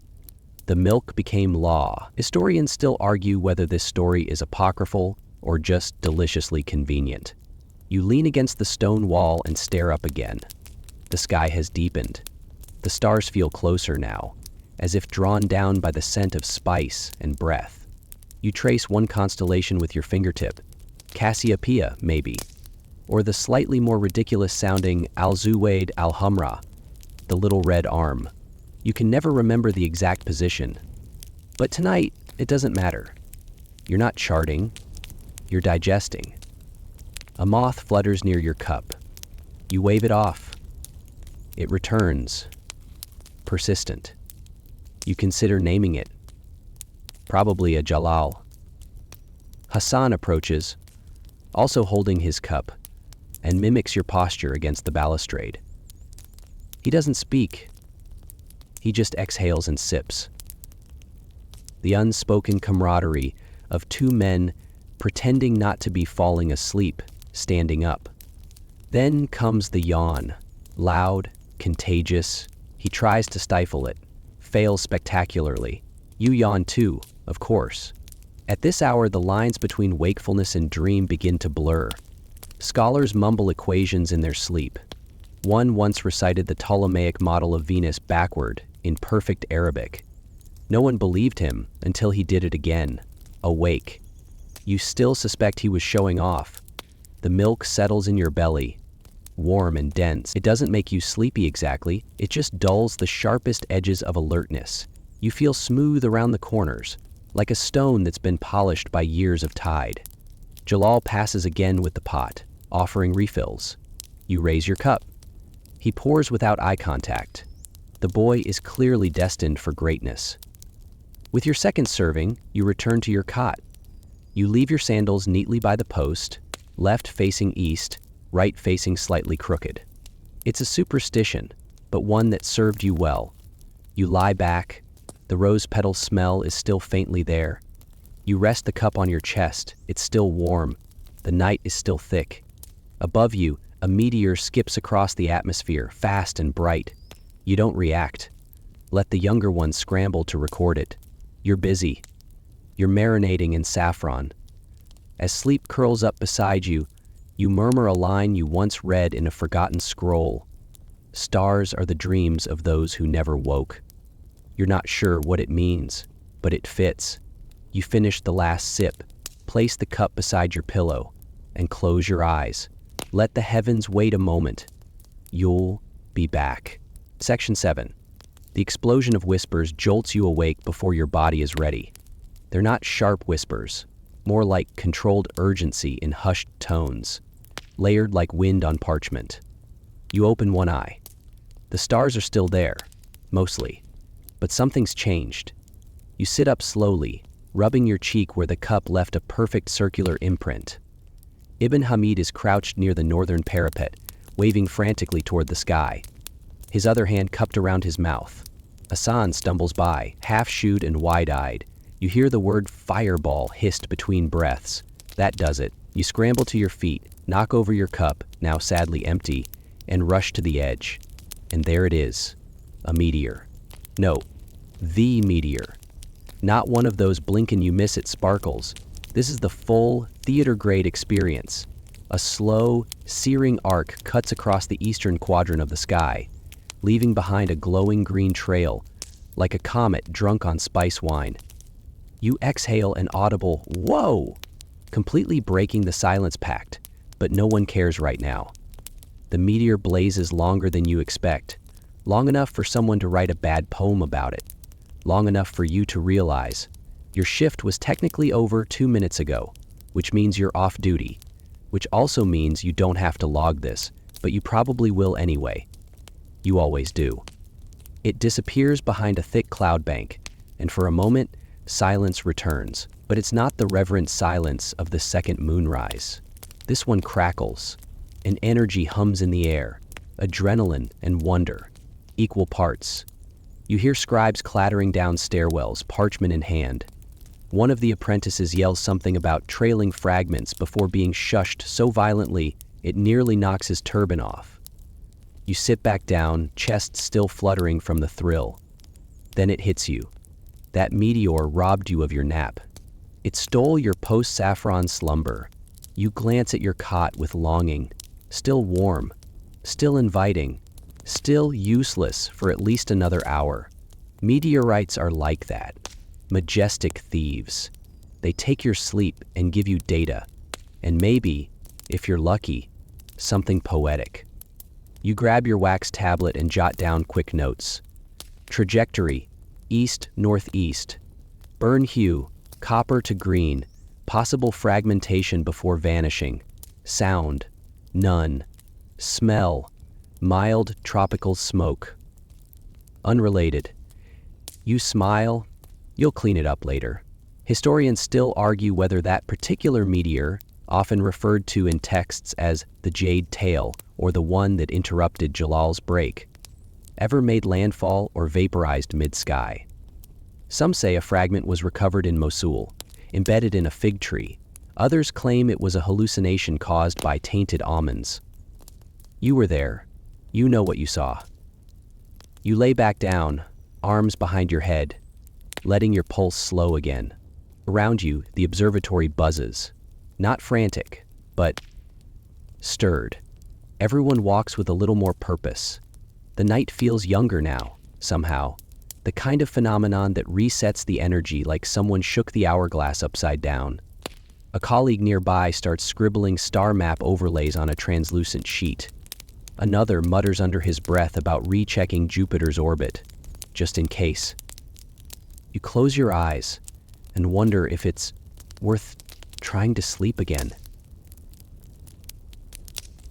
The milk became law. Historians still argue whether this story is apocryphal or just deliciously convenient. You lean against the stone wall and stare up again. The sky has deepened. The stars feel closer now, as if drawn down by the scent of spice and breath. You trace one constellation with your fingertip, Cassiopeia, maybe, or the slightly more ridiculous-sounding Al-Zuwaid Al-Humra, the little red arm. You can never remember the exact position. But tonight, it doesn't matter. You're not charting. You're digesting. A moth flutters near your cup. You wave it off. It returns. Persistent. You consider naming it. Probably a Jalal. Hassan approaches, also holding his cup, and mimics your posture against the balustrade. He doesn't speak. He just exhales and sips. The unspoken camaraderie of two men pretending not to be falling asleep, standing up. Then comes the yawn, loud, contagious. He tries to stifle it, fails spectacularly. You yawn too, of course. At this hour, the lines between wakefulness and dream begin to blur. Scholars mumble equations in their sleep. One once recited the Ptolemaic model of Venus backward in perfect Arabic. No one believed him until he did it again, awake. You still suspect he was showing off. The milk settles in your belly, warm and dense. It doesn't make you sleepy exactly, it just dulls the sharpest edges of alertness. You feel smooth around the corners, like a stone that's been polished by years of tide. Jalal passes again with the pot, offering refills. You raise your cup. He pours without eye contact. The boy is clearly destined for greatness. With your second serving, you return to your cot. You leave your sandals neatly by the post, left facing east, right facing slightly crooked. It's a superstition, but one that served you well. You lie back. The rose petal smell is still faintly there. You rest the cup on your chest. It's still warm. The night is still thick. Above you, a meteor skips across the atmosphere, fast and bright. You don't react. Let the younger ones scramble to record it. You're busy. You're marinating in saffron. As sleep curls up beside you, you murmur a line you once read in a forgotten scroll. Stars are the dreams of those who never woke. You're not sure what it means, but it fits. You finish the last sip, place the cup beside your pillow, and close your eyes. Let the heavens wait a moment. You'll be back. Section 7. The explosion of whispers jolts you awake before your body is ready. They're not sharp whispers, more like controlled urgency in hushed tones, layered like wind on parchment. You open one eye. The stars are still there, mostly, but something's changed. You sit up slowly, rubbing your cheek where the cup left a perfect circular imprint. Ibn Hamid is crouched near the northern parapet, waving frantically toward the sky, his other hand cupped around his mouth. Hassan stumbles by, half-shoed and wide-eyed. You hear the word fireball hissed between breaths. That does it. You scramble to your feet, knock over your cup, now sadly empty, and rush to the edge. And there it is, a meteor. No, the meteor. Not one of those blink and you miss it sparkles. This is the full, theater-grade experience. A slow, searing arc cuts across the eastern quadrant of the sky, leaving behind a glowing green trail, like a comet drunk on spice wine. You exhale an audible, "Whoa!" completely breaking the silence pact, but no one cares right now. The meteor blazes longer than you expect, long enough for someone to write a bad poem about it, long enough for you to realize your shift was technically over 2 minutes ago, which means you're off duty, which also means you don't have to log this, but you probably will anyway. You always do. It disappears behind a thick cloud bank, and for a moment, silence returns. But it's not the reverent silence of the second moonrise. This one crackles. An energy hums in the air, adrenaline and wonder, equal parts. You hear scribes clattering down stairwells, parchment in hand. One of the apprentices yells something about trailing fragments before being shushed so violently it nearly knocks his turban off. You sit back down, chest still fluttering from the thrill. Then it hits you. That meteor robbed you of your nap. It stole your post-saffron slumber. You glance at your cot with longing, still warm, still inviting, still useless for at least another hour. Meteorites are like that, majestic thieves. They take your sleep and give you data, and maybe, if you're lucky, something poetic. You grab your wax tablet and jot down quick notes. Trajectory, east-northeast. Burn hue, copper to green. Possible fragmentation before vanishing. Sound, none. Smell, mild tropical smoke. Unrelated. You smile, you'll clean it up later. Historians still argue whether that particular meteor, often referred to in texts as the Jade Tail or the one that interrupted Jalal's break, ever made landfall or vaporized mid-sky. Some say a fragment was recovered in Mosul, embedded in a fig tree. Others claim it was a hallucination caused by tainted almonds. You were there. You know what you saw. You lay back down, arms behind your head, letting your pulse slow again. Around you, the observatory buzzes. Not frantic, but stirred. Everyone walks with a little more purpose. The night feels younger now, somehow. The kind of phenomenon that resets the energy like someone shook the hourglass upside down. A colleague nearby starts scribbling star map overlays on a translucent sheet. Another mutters under his breath about rechecking Jupiter's orbit, just in case. You close your eyes and wonder if it's worth trying to sleep again.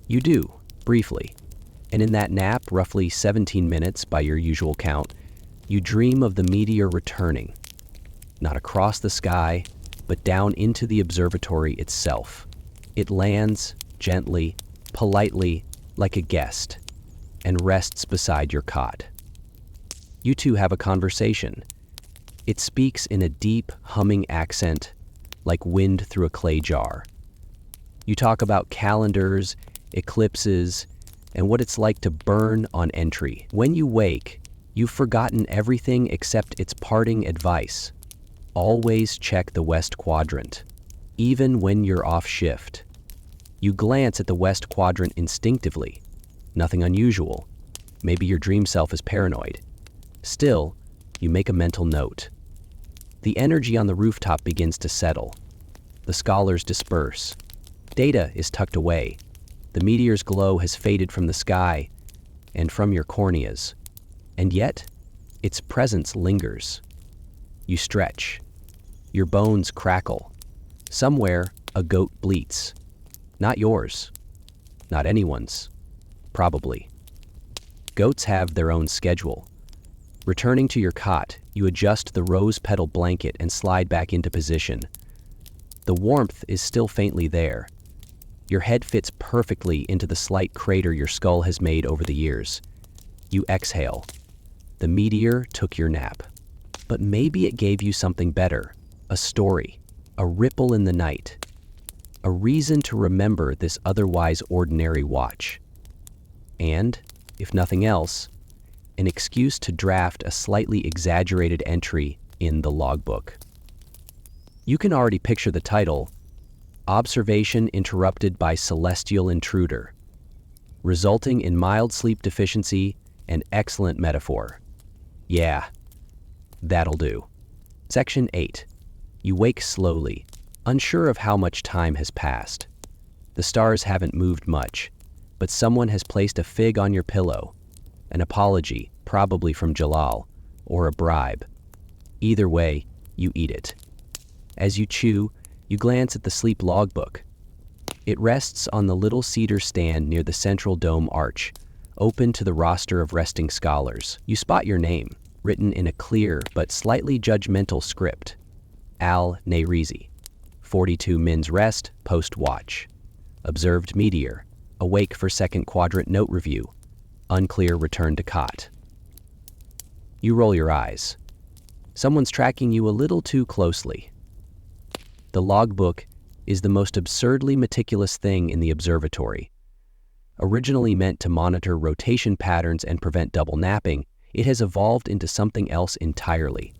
You do, briefly. And in that nap, roughly 17 minutes by your usual count, you dream of the meteor returning, not across the sky, but down into the observatory itself. It lands, gently, politely, like a guest, and rests beside your cot. You two have a conversation. It speaks in a deep, humming accent, like wind through a clay jar. You talk about calendars, eclipses, and what it's like to burn on entry. When you wake, you've forgotten everything except its parting advice. Always check the west quadrant, even when you're off shift. You glance at the west quadrant instinctively. Nothing unusual. Maybe your dream self is paranoid. Still, you make a mental note. The energy on the rooftop begins to settle. The scholars disperse. Data is tucked away. The meteor's glow has faded from the sky and from your corneas. And yet, its presence lingers. You stretch. Your bones crackle. Somewhere, a goat bleats. Not yours. Not anyone's. Probably. Goats have their own schedule. Returning to your cot, you adjust the rose-petal blanket and slide back into position. The warmth is still faintly there. Your head fits perfectly into the slight crater your skull has made over the years. You exhale. The meteor took your nap. But maybe it gave you something better. A story. A ripple in the night. A reason to remember this otherwise ordinary watch. And, if nothing else, an excuse to draft a slightly exaggerated entry in the logbook. You can already picture the title, Observation Interrupted by Celestial Intruder, resulting in mild sleep deficiency and excellent metaphor. Yeah, that'll do. Section 8. You wake slowly, unsure of how much time has passed. The stars haven't moved much, but someone has placed a fig on your pillow. An apology, probably from Jalal, or a bribe. Either way, you eat it. As you chew, you glance at the sleep logbook. It rests on the little cedar stand near the central dome arch, open to the roster of resting scholars. You spot your name, written in a clear but slightly judgmental script. Al-Nayrizi. 42 Min's rest, post-watch. Observed meteor. Awake for second quadrant note review. Unclear return to cot. You roll your eyes. Someone's tracking you a little too closely. The logbook is the most absurdly meticulous thing in the observatory. Originally meant to monitor rotation patterns and prevent double napping, it has evolved into something else entirely.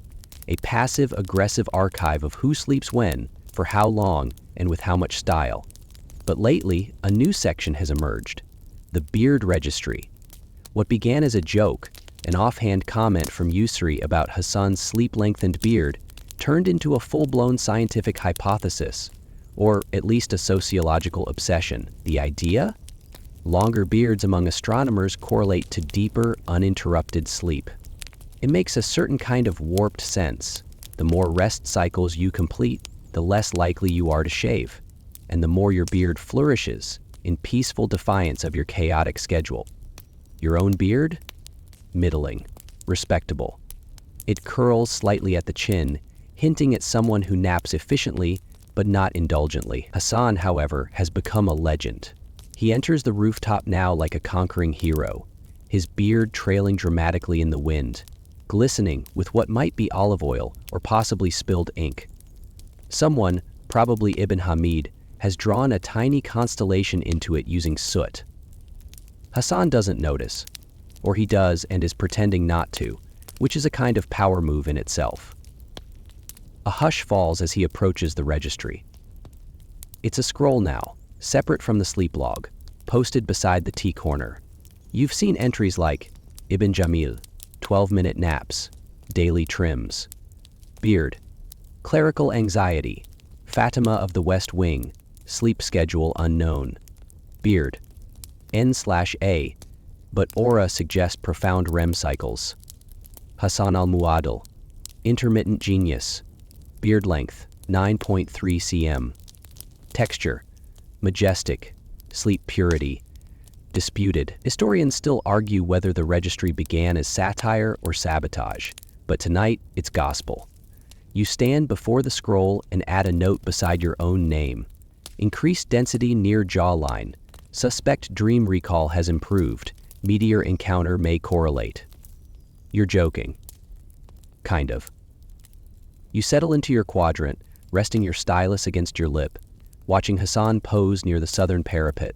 A passive-aggressive archive of who sleeps when, for how long, and with how much style. But lately, a new section has emerged. The Beard Registry. What began as a joke, an offhand comment from Yusri about Hassan's sleep-lengthened beard, turned into a full-blown scientific hypothesis, or at least a sociological obsession. The idea? Longer beards among astronomers correlate to deeper, uninterrupted sleep. It makes a certain kind of warped sense. The more rest cycles you complete, the less likely you are to shave, and the more your beard flourishes in peaceful defiance of your chaotic schedule. Your own beard? Middling. Respectable. It curls slightly at the chin, hinting at someone who naps efficiently but not indulgently. Hassan, however, has become a legend. He enters the rooftop now like a conquering hero, his beard trailing dramatically in the wind, glistening with what might be olive oil or possibly spilled ink. Someone, probably Ibn Hamid, has drawn a tiny constellation into it using soot. Hassan doesn't notice, or he does and is pretending not to, which is a kind of power move in itself. A hush falls as he approaches the registry. It's a scroll now, separate from the sleep log, posted beside the T-corner. You've seen entries like Ibn Jamil, 12-minute naps, daily trims, beard, clerical anxiety, Fatima of the West Wing, sleep schedule unknown, beard, N/A, but aura suggests profound REM cycles. Hassan al-Muadil, intermittent genius, beard length, 9.3 cm, texture, majestic, sleep purity, disputed. Historians still argue whether the registry began as satire or sabotage, but tonight it's gospel. You stand before the scroll and add a note beside your own name. Increased density near jawline. Suspect dream recall has improved. Meteor encounter may correlate. You're joking. Kind of. You settle into your quadrant, resting your stylus against your lip, watching Hassan pose near the southern parapet.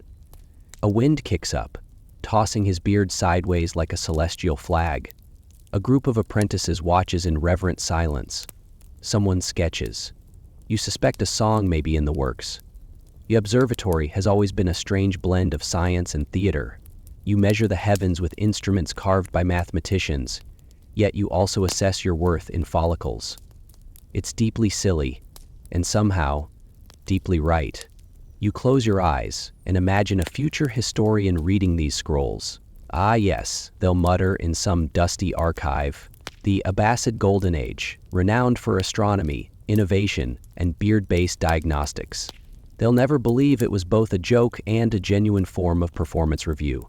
A wind kicks up, tossing his beard sideways like a celestial flag. A group of apprentices watches in reverent silence. Someone sketches. You suspect a song may be in the works. The observatory has always been a strange blend of science and theater. You measure the heavens with instruments carved by mathematicians, yet you also assess your worth in follicles. It's deeply silly, and somehow, deeply right. You close your eyes and imagine a future historian reading these scrolls. Ah yes, they'll mutter in some dusty archive. The Abbasid Golden Age, renowned for astronomy, innovation, and beard-based diagnostics. They'll never believe it was both a joke and a genuine form of performance review.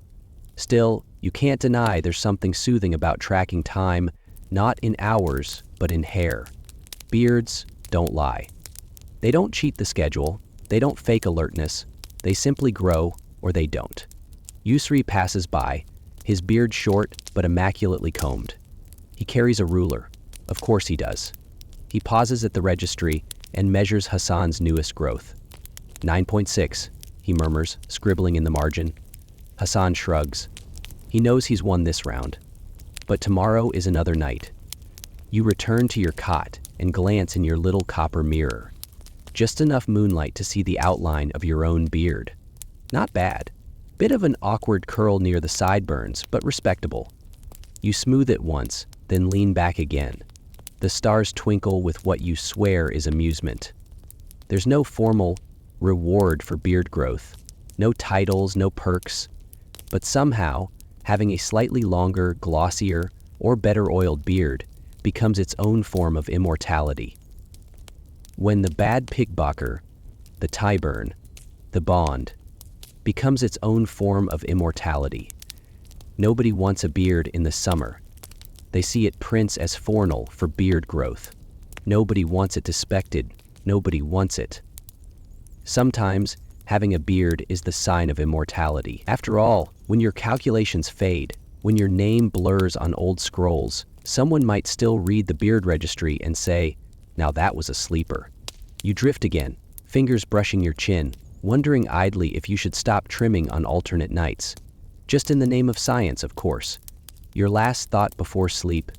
Still, you can't deny there's something soothing about tracking time, not in hours, but in hair. Beards don't lie. They don't cheat the schedule, they don't fake alertness, they simply grow or they don't. Yusri passes by, his beard short but immaculately combed. He carries a ruler. Of course he does. He pauses at the registry and measures Hassan's newest growth. 9.6, he murmurs, scribbling in the margin. Hassan shrugs. He knows he's won this round. But tomorrow is another night. You return to your cot and glance in your little copper mirror. Just enough moonlight to see the outline of your own beard. Not bad. Bit of an awkward curl near the sideburns, but respectable. You smooth it once, then lean back again. The The stars twinkle with what you swear is amusement. There's no formal reward for beard growth, no titles, no perks, but somehow, having a slightly longer, glossier, or better oiled beard becomes its own form of immortality. When the bad pickpocker, the Tyburn, the Bond, becomes its own form of immortality. Nobody wants a beard in the summer. They see it prints as formal for beard growth. Nobody wants it despected. Nobody wants it. Sometimes, having a beard is the sign of immortality. After all, when your calculations fade, when your name blurs on old scrolls, someone might still read the beard registry and say, "Now that was a sleeper." You drift again, fingers brushing your chin, wondering idly if you should stop trimming on alternate nights. Just in the name of science, of course. Your last thought before sleep: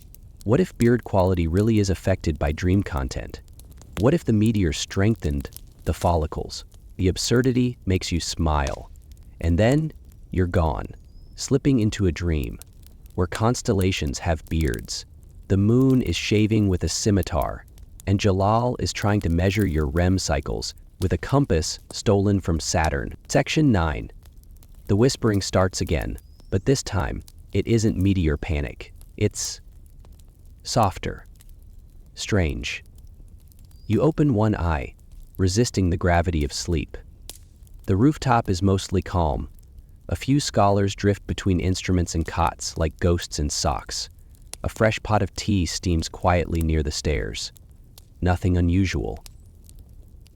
what if beard quality really is affected by dream content? What if the meteor strengthened the follicles? The absurdity makes you smile. And then you're gone, slipping into a dream where constellations have beards. The moon is shaving with a scimitar, and Jalal is trying to measure your REM cycles with a compass stolen from Saturn. Section 9. The whispering starts again, but this time, it isn't meteor panic. It's softer, strange. You open one eye, resisting the gravity of sleep. The rooftop is mostly calm. A few scholars drift between instruments and cots like ghosts in socks. A fresh pot of tea steams quietly near the stairs. Nothing unusual.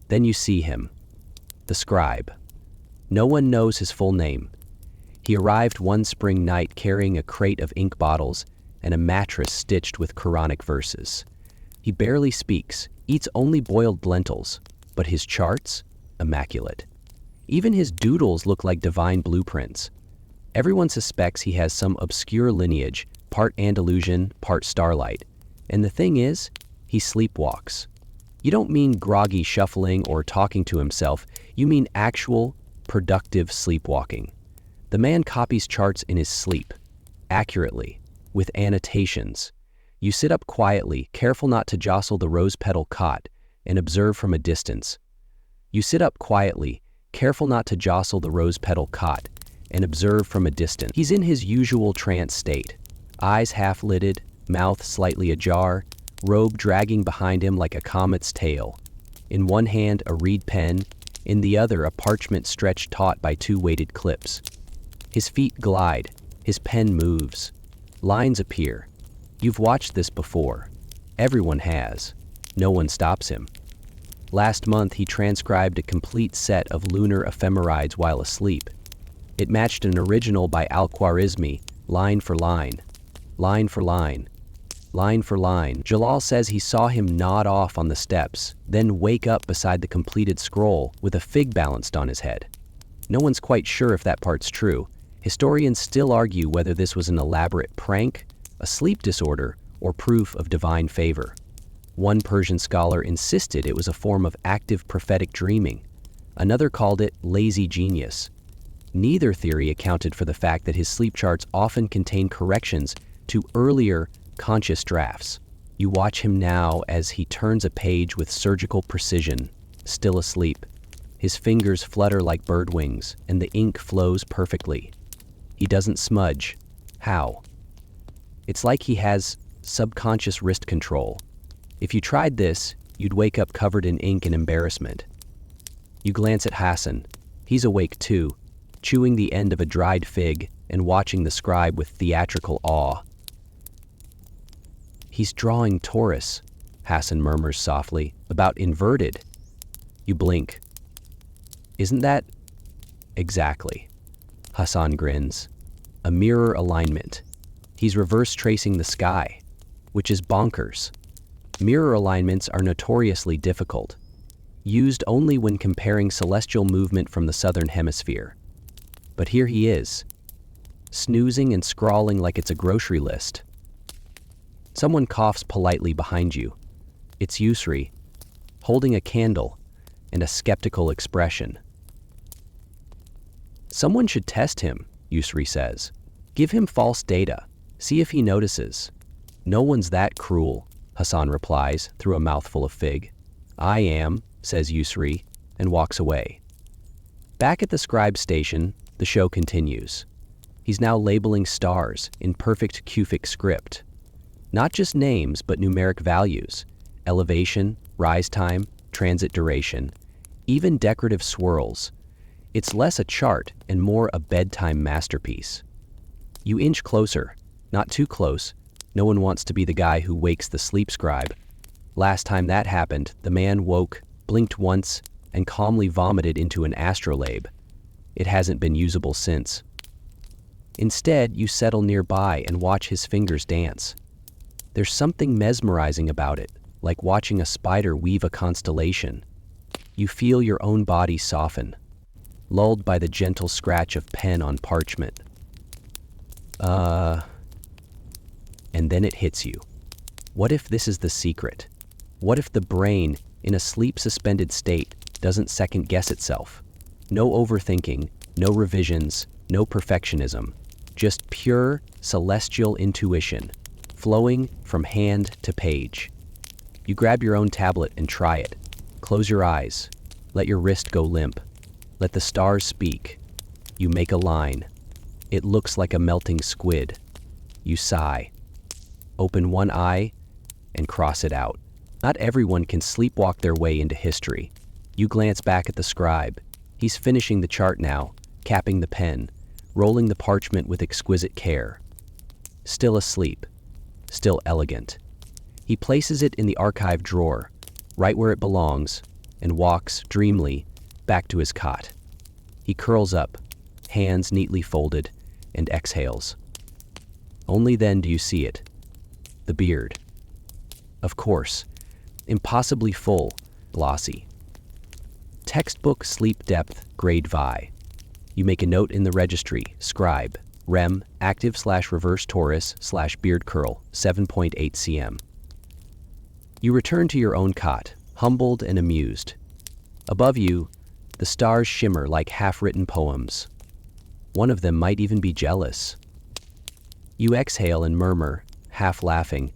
Then you see him, the scribe. No one knows his full name. He arrived one spring night carrying a crate of ink bottles and a mattress stitched with Quranic verses. He barely speaks, eats only boiled lentils, but his charts? Immaculate. Even his doodles look like divine blueprints. Everyone suspects he has some obscure lineage, part Andalusian, part starlight. And the thing is, he sleepwalks. You don't mean groggy shuffling or talking to himself, you mean actual, productive sleepwalking. The man copies charts in his sleep, accurately, with annotations. You sit up quietly, careful not to jostle the rose-petal cot, and observe from a distance. You sit up quietly, careful not to jostle the rose-petal cot, and observe from a distance. He's in his usual trance state, eyes half-lidded, mouth slightly ajar, robe dragging behind him like a comet's tail. In one hand, a reed pen, in the other, a parchment stretched taut by two weighted clips. His feet glide, his pen moves. Lines appear. You've watched this before. Everyone has. No one stops him. Last month, he transcribed a complete set of lunar ephemerides while asleep. It matched an original by Al-Khwarizmi, line for line, line for line, line for line. Jalal says he saw him nod off on the steps, then wake up beside the completed scroll with a fig balanced on his head. No one's quite sure if that part's true. Historians still argue whether this was an elaborate prank, a sleep disorder, or proof of divine favor. One Persian scholar insisted it was a form of active prophetic dreaming. Another called it lazy genius. Neither theory accounted for the fact that his sleep charts often contain corrections to earlier conscious drafts. You watch him now as he turns a page with surgical precision, still asleep. His fingers flutter like bird wings, and the ink flows perfectly. He doesn't smudge. How? It's like he has subconscious wrist control. If you tried this, you'd wake up covered in ink and embarrassment. You glance at Hassan. He's awake too, chewing the end of a dried fig and watching the scribe with theatrical awe. "He's drawing Taurus," Hassan murmurs softly, "about inverted." You blink. "Isn't that?" "Exactly." Hassan grins. "A mirror alignment. He's reverse tracing the sky," which is bonkers. Mirror alignments are notoriously difficult, used only when comparing celestial movement from the southern hemisphere. But here he is, snoozing and scrawling like it's a grocery list. Someone coughs politely behind you. It's Yusri, holding a candle and a skeptical expression. "Someone should test him," Yusri says. "Give him false data. See if he notices." "No one's that cruel," Hassan replies through a mouthful of fig. I am, says Yusri, and walks away. Back at the scribe station, the show continues. He's now labeling stars in perfect Cufic script. Not just names, but numeric values, elevation, rise time, transit duration, even decorative swirls. It's less a chart and more a bedtime masterpiece. You inch closer, not too close. No one wants to be the guy who wakes the sleep scribe. Last time that happened, the man woke, blinked once, and calmly vomited into an astrolabe. It hasn't been usable since. Instead, you settle nearby and watch his fingers dance. There's something mesmerizing about it, like watching a spider weave a constellation. You feel your own body soften, lulled by the gentle scratch of pen on parchment. And then it hits you. What if this is the secret? What if the brain, in a sleep-suspended state, doesn't second-guess itself? No overthinking, no revisions, no perfectionism. Just pure, celestial intuition, flowing from hand to page. You grab your own tablet and try it. Close your eyes. Let your wrist go limp. Let the stars speak. You make a line. It looks like a melting squid. You sigh. Open one eye and cross it out. Not everyone can sleepwalk their way into history. You glance back at the scribe. He's finishing the chart now, capping the pen, rolling the parchment with exquisite care. Still asleep. Still elegant. He places it in the archive drawer, right where it belongs, and walks, dreamily, back to his cot. He curls up, hands neatly folded, and exhales. Only then do you see it. The beard. Of course, impossibly full, glossy. Textbook sleep depth, grade Vi. You make a note in the registry, scribe, rem, active/reverse torus/beard curl, 7.8 cm. You return to your own cot, humbled and amused. Above you, the stars shimmer like half-written poems. One of them might even be jealous. You exhale and murmur, half laughing,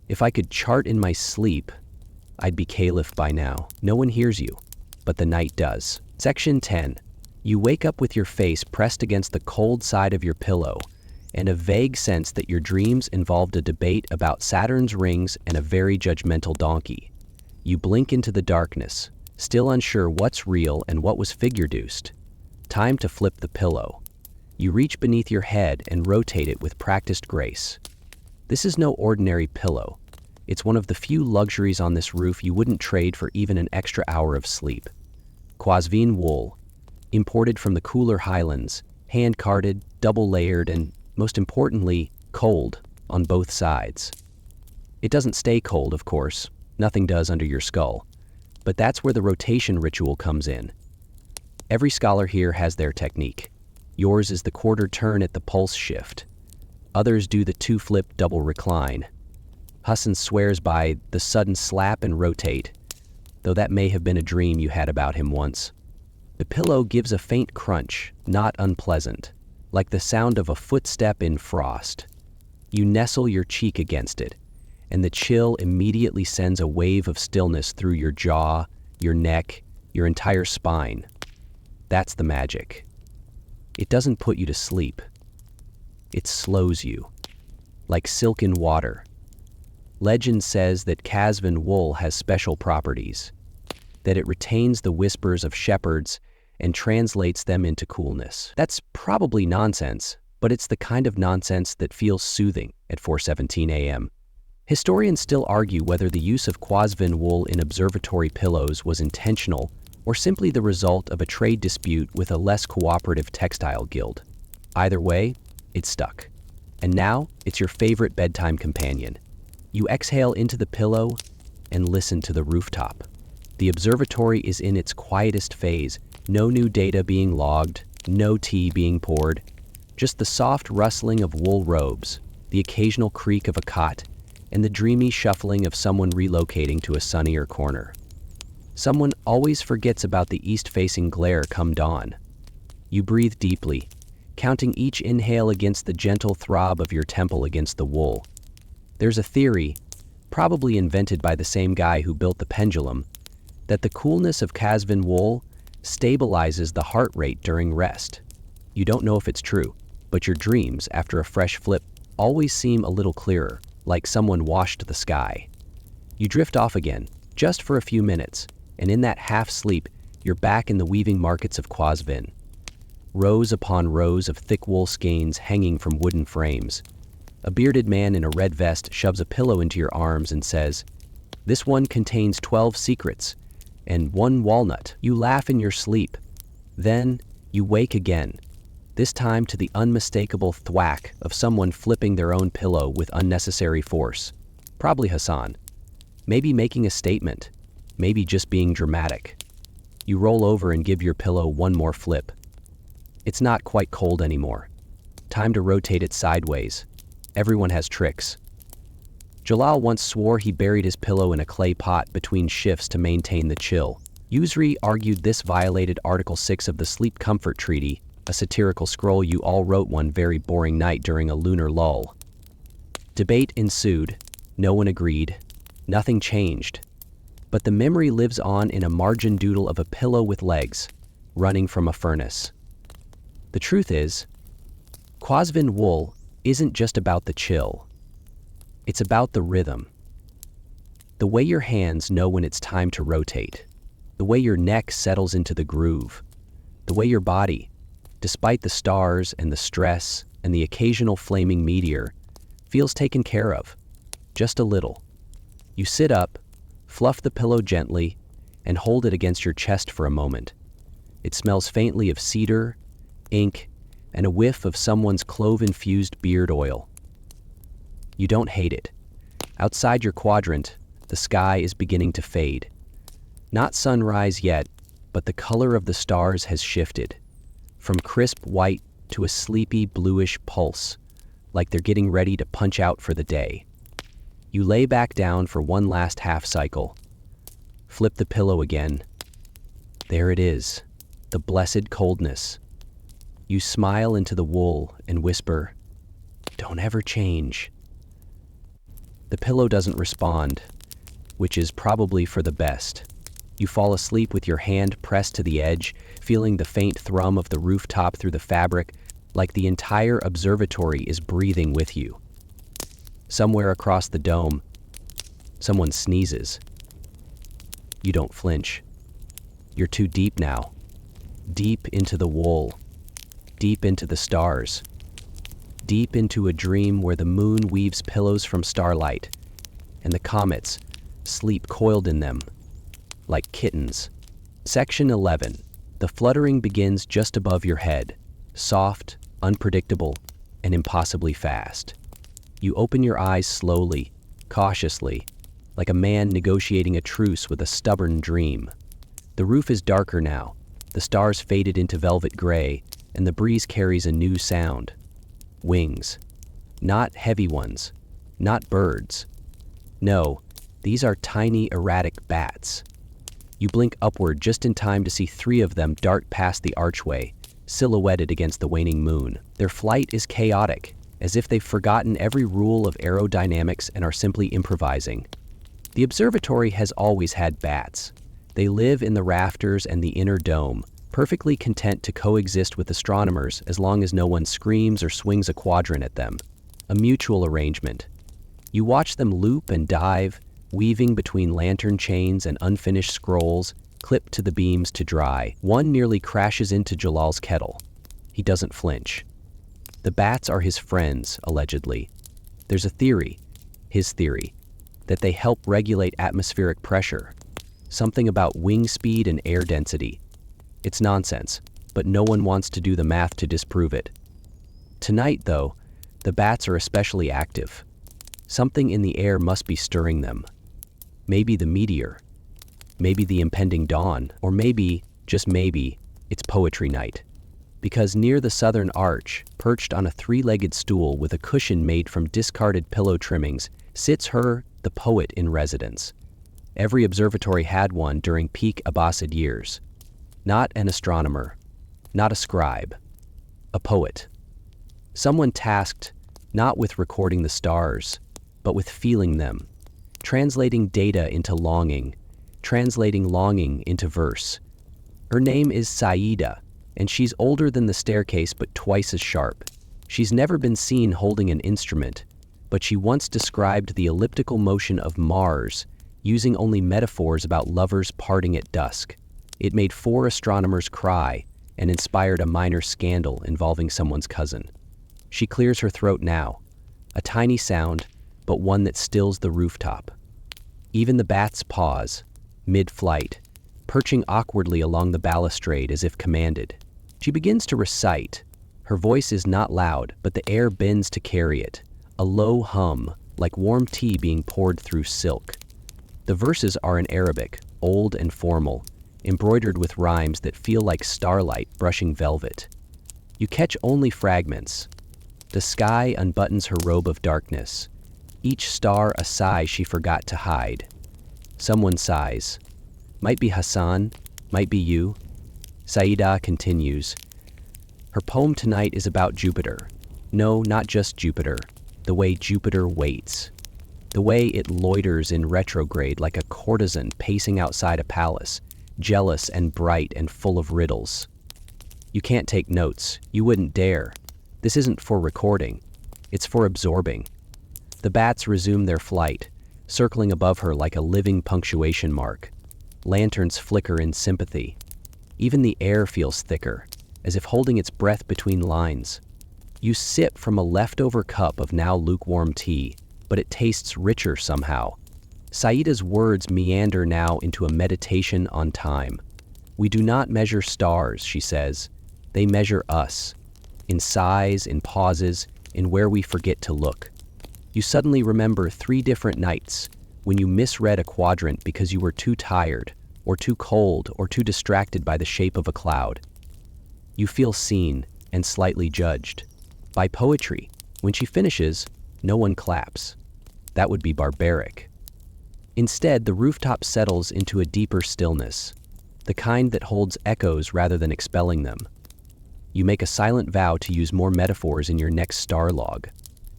if I could chart in my sleep, I'd be caliph by now. No one hears you, but the night does. Section 10. You wake up with your face pressed against the cold side of your pillow, and a vague sense that your dreams involved a debate about Saturn's rings and a very judgmental donkey. You blink into the darkness, still unsure what's real and what was figure-duced. Time to flip the pillow. You reach beneath your head and rotate it with practiced grace. This is no ordinary pillow. It's one of the few luxuries on this roof you wouldn't trade for even an extra hour of sleep. Qazvin wool, imported from the cooler highlands, hand-carded, double-layered, and, most importantly, cold on both sides. It doesn't stay cold, of course. Nothing does under your skull. But that's where the rotation ritual comes in. Every scholar here has their technique. Yours is the quarter turn at the pulse shift. Others do the two-flip double recline. Hassan swears by the sudden slap and rotate, though that may have been a dream you had about him once. The pillow gives a faint crunch, not unpleasant, like the sound of a footstep in frost. You nestle your cheek against it, and the chill immediately sends a wave of stillness through your jaw, your neck, your entire spine. That's the magic. It doesn't put you to sleep. It slows you, like silken water. Legend says that Qazvin wool has special properties, that it retains the whispers of shepherds and translates them into coolness. That's probably nonsense, but it's the kind of nonsense that feels soothing at 4:17 a.m. Historians still argue whether the use of Qazvin wool in observatory pillows was intentional or simply the result of a trade dispute with a less cooperative textile guild. Either way, it's stuck. And now, it's your favorite bedtime companion. You exhale into the pillow and listen to the rooftop. The observatory is in its quietest phase, no new data being logged, no tea being poured, just the soft rustling of wool robes, the occasional creak of a cot, and the dreamy shuffling of someone relocating to a sunnier corner. Someone always forgets about the east-facing glare come dawn. You breathe deeply, counting each inhale against the gentle throb of your temple against the wool. There's a theory probably invented by the same guy who built the pendulum, that the coolness of Qazvin wool stabilizes the heart rate during rest. You don't know if it's true, but your dreams, after a fresh flip, always seem a little clearer, like someone washed the sky. You drift off again, just for a few minutes, and in that half-sleep, you're back in the weaving markets of Qazvin. Rows upon rows of thick wool skeins hanging from wooden frames. A bearded man in a red vest shoves a pillow into your arms and says, "This one contains 12 secrets, and 1 walnut." You laugh in your sleep. Then, you wake again, this time to the unmistakable thwack of someone flipping their own pillow with unnecessary force. Probably Hassan. Maybe making a statement. Maybe just being dramatic. You roll over and give your pillow one more flip. It's not quite cold anymore. Time to rotate it sideways. Everyone has tricks. Jalal once swore he buried his pillow in a clay pot between shifts to maintain the chill. Yusri argued this violated Article 6 of the Sleep Comfort Treaty, a satirical scroll you all wrote one very boring night during a lunar lull. Debate ensued. No one agreed. Nothing changed. But the memory lives on in a margin doodle of a pillow with legs, running from a furnace. The truth is, Qazvin wool isn't just about the chill. It's about the rhythm. The way your hands know when it's time to rotate. The way your neck settles into the groove. The way your body, despite the stars and the stress and the occasional flaming meteor, feels taken care of. Just a little. You sit up, fluff the pillow gently, and hold it against your chest for a moment. It smells faintly of cedar, ink, and a whiff of someone's clove-infused beard oil. You don't hate it. Outside your quadrant, the sky is beginning to fade. Not sunrise yet, but the color of the stars has shifted, from crisp white to a sleepy bluish pulse, like they're getting ready to punch out for the day. You lay back down for one last half cycle. Flip the pillow again. There it is, the blessed coldness. You smile into the wool and whisper, "Don't ever change." The pillow doesn't respond, which is probably for the best. You fall asleep with your hand pressed to the edge, feeling the faint thrum of the rooftop through the fabric, like the entire observatory is breathing with you. Somewhere across the dome, someone sneezes. You don't flinch. You're too deep now. Deep into the wool. Deep into the stars. Deep into a dream where the moon weaves pillows from starlight, and the comets sleep coiled in them, like kittens. Section 11. The fluttering begins just above your head, soft, unpredictable, and impossibly fast. You open your eyes slowly, cautiously, like a man negotiating a truce with a stubborn dream. The roof is darker now, the stars faded into velvet gray, and the breeze carries a new sound. Wings. Not heavy ones. Not birds. No, these are tiny, erratic bats. You blink upward just in time to see 3 of them dart past the archway, silhouetted against the waning moon. Their flight is chaotic, as if they've forgotten every rule of aerodynamics and are simply improvising. The observatory has always had bats. They live in the rafters and the inner dome, perfectly content to coexist with astronomers as long as no one screams or swings a quadrant at them. A mutual arrangement. You watch them loop and dive, weaving between lantern chains and unfinished scrolls, clipped to the beams to dry. One nearly crashes into Jalal's kettle. He doesn't flinch. The bats are his friends, allegedly. There's a theory, his theory, that they help regulate atmospheric pressure. Something about wing speed and air density. It's nonsense, but no one wants to do the math to disprove it. Tonight, though, the bats are especially active. Something in the air must be stirring them. Maybe the meteor. Maybe the impending dawn. Or maybe, just maybe, it's poetry night. Because near the southern arch, perched on a 3-legged stool with a cushion made from discarded pillow trimmings, sits her, the poet in residence. Every observatory had one during peak Abbasid years. Not an astronomer, not a scribe, a poet. Someone tasked not with recording the stars, but with feeling them, translating data into longing, translating longing into verse. Her name is Saida, and she's older than the staircase but twice as sharp. She's never been seen holding an instrument, but she once described the elliptical motion of Mars using only metaphors about lovers parting at dusk. It made 4 astronomers cry and inspired a minor scandal involving someone's cousin. She clears her throat now, a tiny sound, but one that stills the rooftop. Even the bats pause, mid-flight, perching awkwardly along the balustrade as if commanded. She begins to recite. Her voice is not loud, but the air bends to carry it, a low hum, like warm tea being poured through silk. The verses are in Arabic, old and formal, embroidered with rhymes that feel like starlight brushing velvet. You catch only fragments. The sky unbuttons her robe of darkness, each star a sigh she forgot to hide. Someone sighs. Might be Hassan, might be you. Saida continues. Her poem tonight is about Jupiter. No, not just Jupiter. The way Jupiter waits. The way it loiters in retrograde like a courtesan pacing outside a palace, jealous and bright and full of riddles. You can't take notes. You wouldn't dare. This isn't for recording. It's for absorbing. The bats resume their flight, circling above her like a living punctuation mark. Lanterns flicker in sympathy. Even the air feels thicker, as if holding its breath between lines. You sip from a leftover cup of now lukewarm tea, but it tastes richer somehow. Saida's words meander now into a meditation on time. We do not measure stars, she says. They measure us. In sighs, in pauses, in where we forget to look. You suddenly remember 3 different nights when you misread a quadrant because you were too tired, or too cold, or too distracted by the shape of a cloud. You feel seen and slightly judged. By poetry, when she finishes, no one claps. That would be barbaric. Instead, the rooftop settles into a deeper stillness, the kind that holds echoes rather than expelling them. You make a silent vow to use more metaphors in your next star log.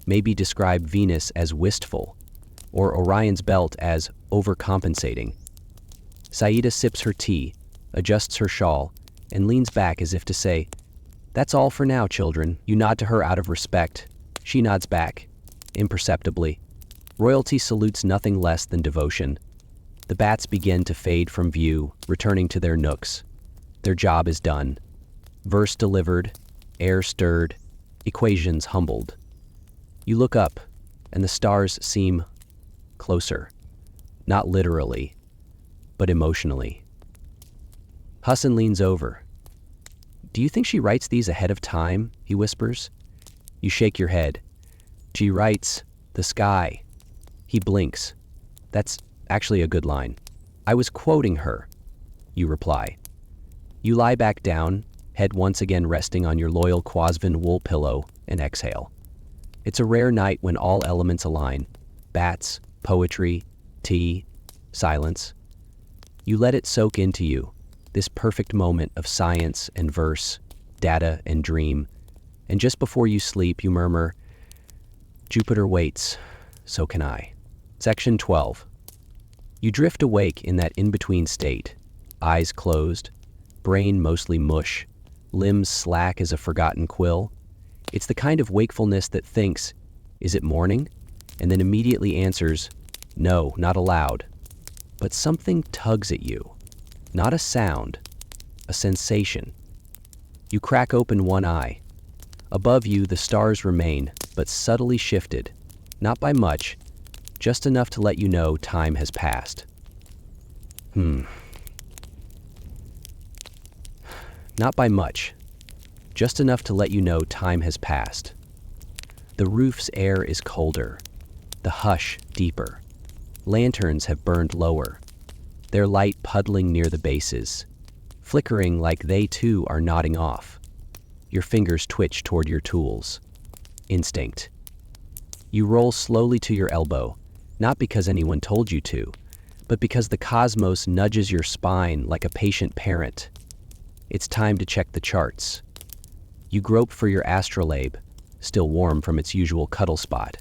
Maybe describe Venus as wistful, or Orion's belt as overcompensating. Saida sips her tea, adjusts her shawl, and leans back as if to say, "That's all for now, children." You nod to her out of respect. She nods back, imperceptibly. Royalty salutes nothing less than devotion. The bats begin to fade from view, returning to their nooks. Their job is done. Verse delivered, air stirred, equations humbled. You look up, and the stars seem closer. Not literally, but emotionally. Hassan leans over. "Do you think she writes these ahead of time?" he whispers. You shake your head. She writes, "The sky." He blinks. "That's actually a good line. I was quoting her," you reply. You lie back down, head once again resting on your loyal Quasvin wool pillow, and exhale. It's a rare night when all elements align. Bats, poetry, tea, silence. You let it soak into you, this perfect moment of science and verse, data and dream, and just before you sleep you murmur, "Jupiter waits, so can I." Section 12. You drift awake in that in-between state, eyes closed, brain mostly mush, limbs slack as a forgotten quill. It's the kind of wakefulness that thinks, "Is it morning?" and then immediately answers, "No, not allowed." But something tugs at you. Not a sound, a sensation. You crack open one eye. Above you, the stars remain, but subtly shifted, not by much, just enough to let you know time has passed. Not by much, just enough to let you know time has passed. The roof's air is colder, the hush deeper. Lanterns have burned lower, their light puddling near the bases, flickering like they too are nodding off. Your fingers twitch toward your tools. Instinct. You roll slowly to your elbow, not because anyone told you to, but because the cosmos nudges your spine like a patient parent. It's time to check the charts. You grope for your astrolabe, still warm from its usual cuddle spot,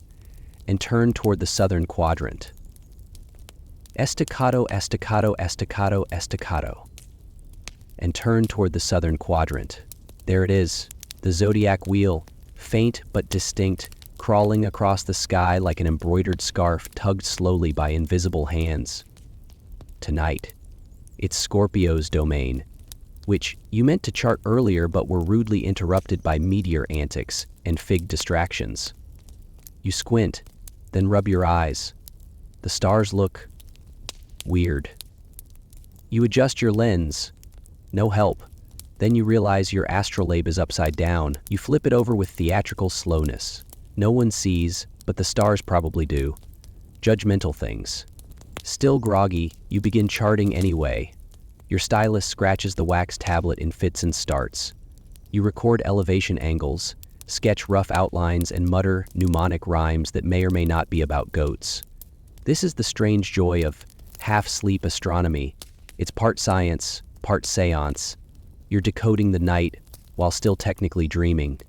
and turn toward the southern quadrant. Estacado, estacado, estacado, estacado, and turn toward the southern quadrant. There it is, the zodiac wheel, faint but distinct, crawling across the sky like an embroidered scarf tugged slowly by invisible hands. Tonight, it's Scorpio's domain, which you meant to chart earlier but were rudely interrupted by meteor antics and fig distractions. You squint, then rub your eyes. The stars look weird. You adjust your lens. No help. Then you realize your astrolabe is upside down. You flip it over with theatrical slowness. No one sees, but the stars probably do. Judgmental things. Still groggy, you begin charting anyway. Your stylus scratches the wax tablet in fits and starts. You record elevation angles, sketch rough outlines, and mutter mnemonic rhymes that may or may not be about goats. This is the strange joy of half-sleep astronomy. It's part science, part seance. You're decoding the night while still technically dreaming.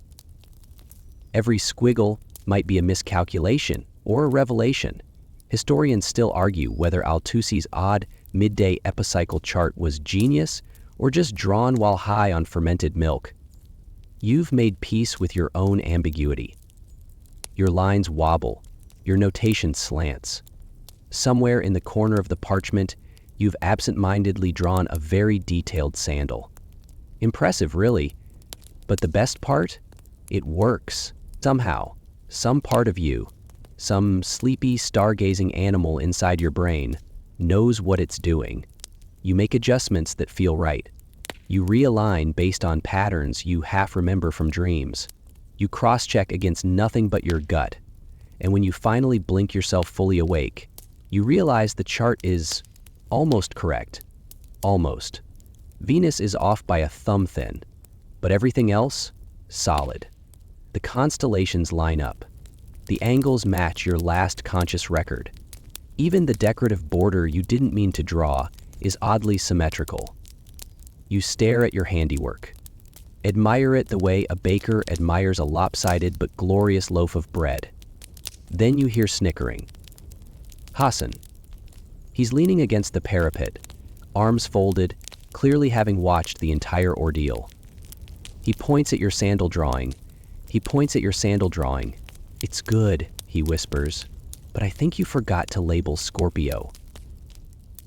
Every squiggle might be a miscalculation or a revelation. Historians still argue whether Altusi's odd midday epicycle chart was genius or just drawn while high on fermented milk. You've made peace with your own ambiguity. Your lines wobble, your notation slants. Somewhere in the corner of the parchment, you've absent-mindedly drawn a very detailed sandal. Impressive, really. But the best part? It works. Somehow, some part of you, some sleepy, stargazing animal inside your brain, knows what it's doing. You make adjustments that feel right. You realign based on patterns you half remember from dreams. You cross-check against nothing but your gut. And when you finally blink yourself fully awake, you realize the chart is almost correct. Almost. Venus is off by a thumb thin, but everything else, solid. The constellations line up. The angles match your last conscious record. Even the decorative border you didn't mean to draw is oddly symmetrical. You stare at your handiwork. Admire it the way a baker admires a lopsided but glorious loaf of bread. Then you hear snickering. Hassan. He's leaning against the parapet, arms folded, clearly having watched the entire ordeal. He points at your sandal drawing. It's good, he whispers, but I think you forgot to label Scorpio.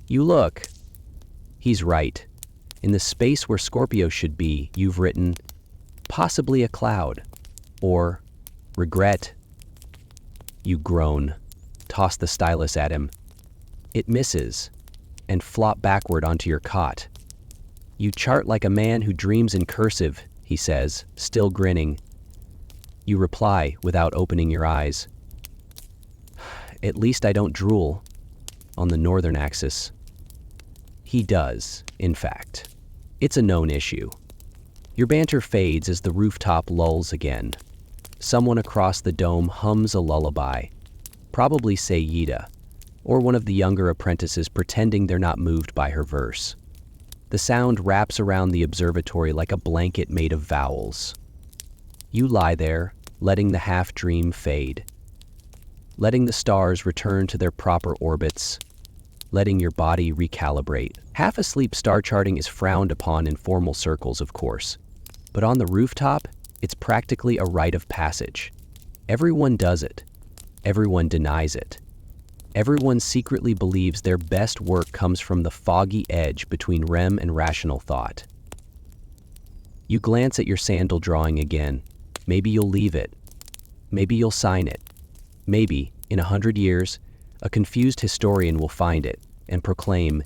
You look. He's right. In the space where Scorpio should be, you've written, possibly a cloud, or regret. You groan, toss the stylus at him. It misses, and flop backward onto your cot. You chart like a man who dreams in cursive, he says, still grinning. You reply without opening your eyes. At least I don't drool on the northern axis. He does, in fact. It's a known issue. Your banter fades as the rooftop lulls again. Someone across the dome hums a lullaby, probably Sayyida, or one of the younger apprentices pretending they're not moved by her verse. The sound wraps around the observatory like a blanket made of vowels. You lie there, letting the half-dream fade, letting the stars return to their proper orbits, letting your body recalibrate. Half-asleep star charting is frowned upon in formal circles, of course, but on the rooftop, it's practically a rite of passage. Everyone does it. Everyone denies it. Everyone secretly believes their best work comes from the foggy edge between REM and rational thought. You glance at your sandal drawing again. Maybe you'll leave it. Maybe you'll sign it. Maybe, in 100 years, a confused historian will find it and proclaim,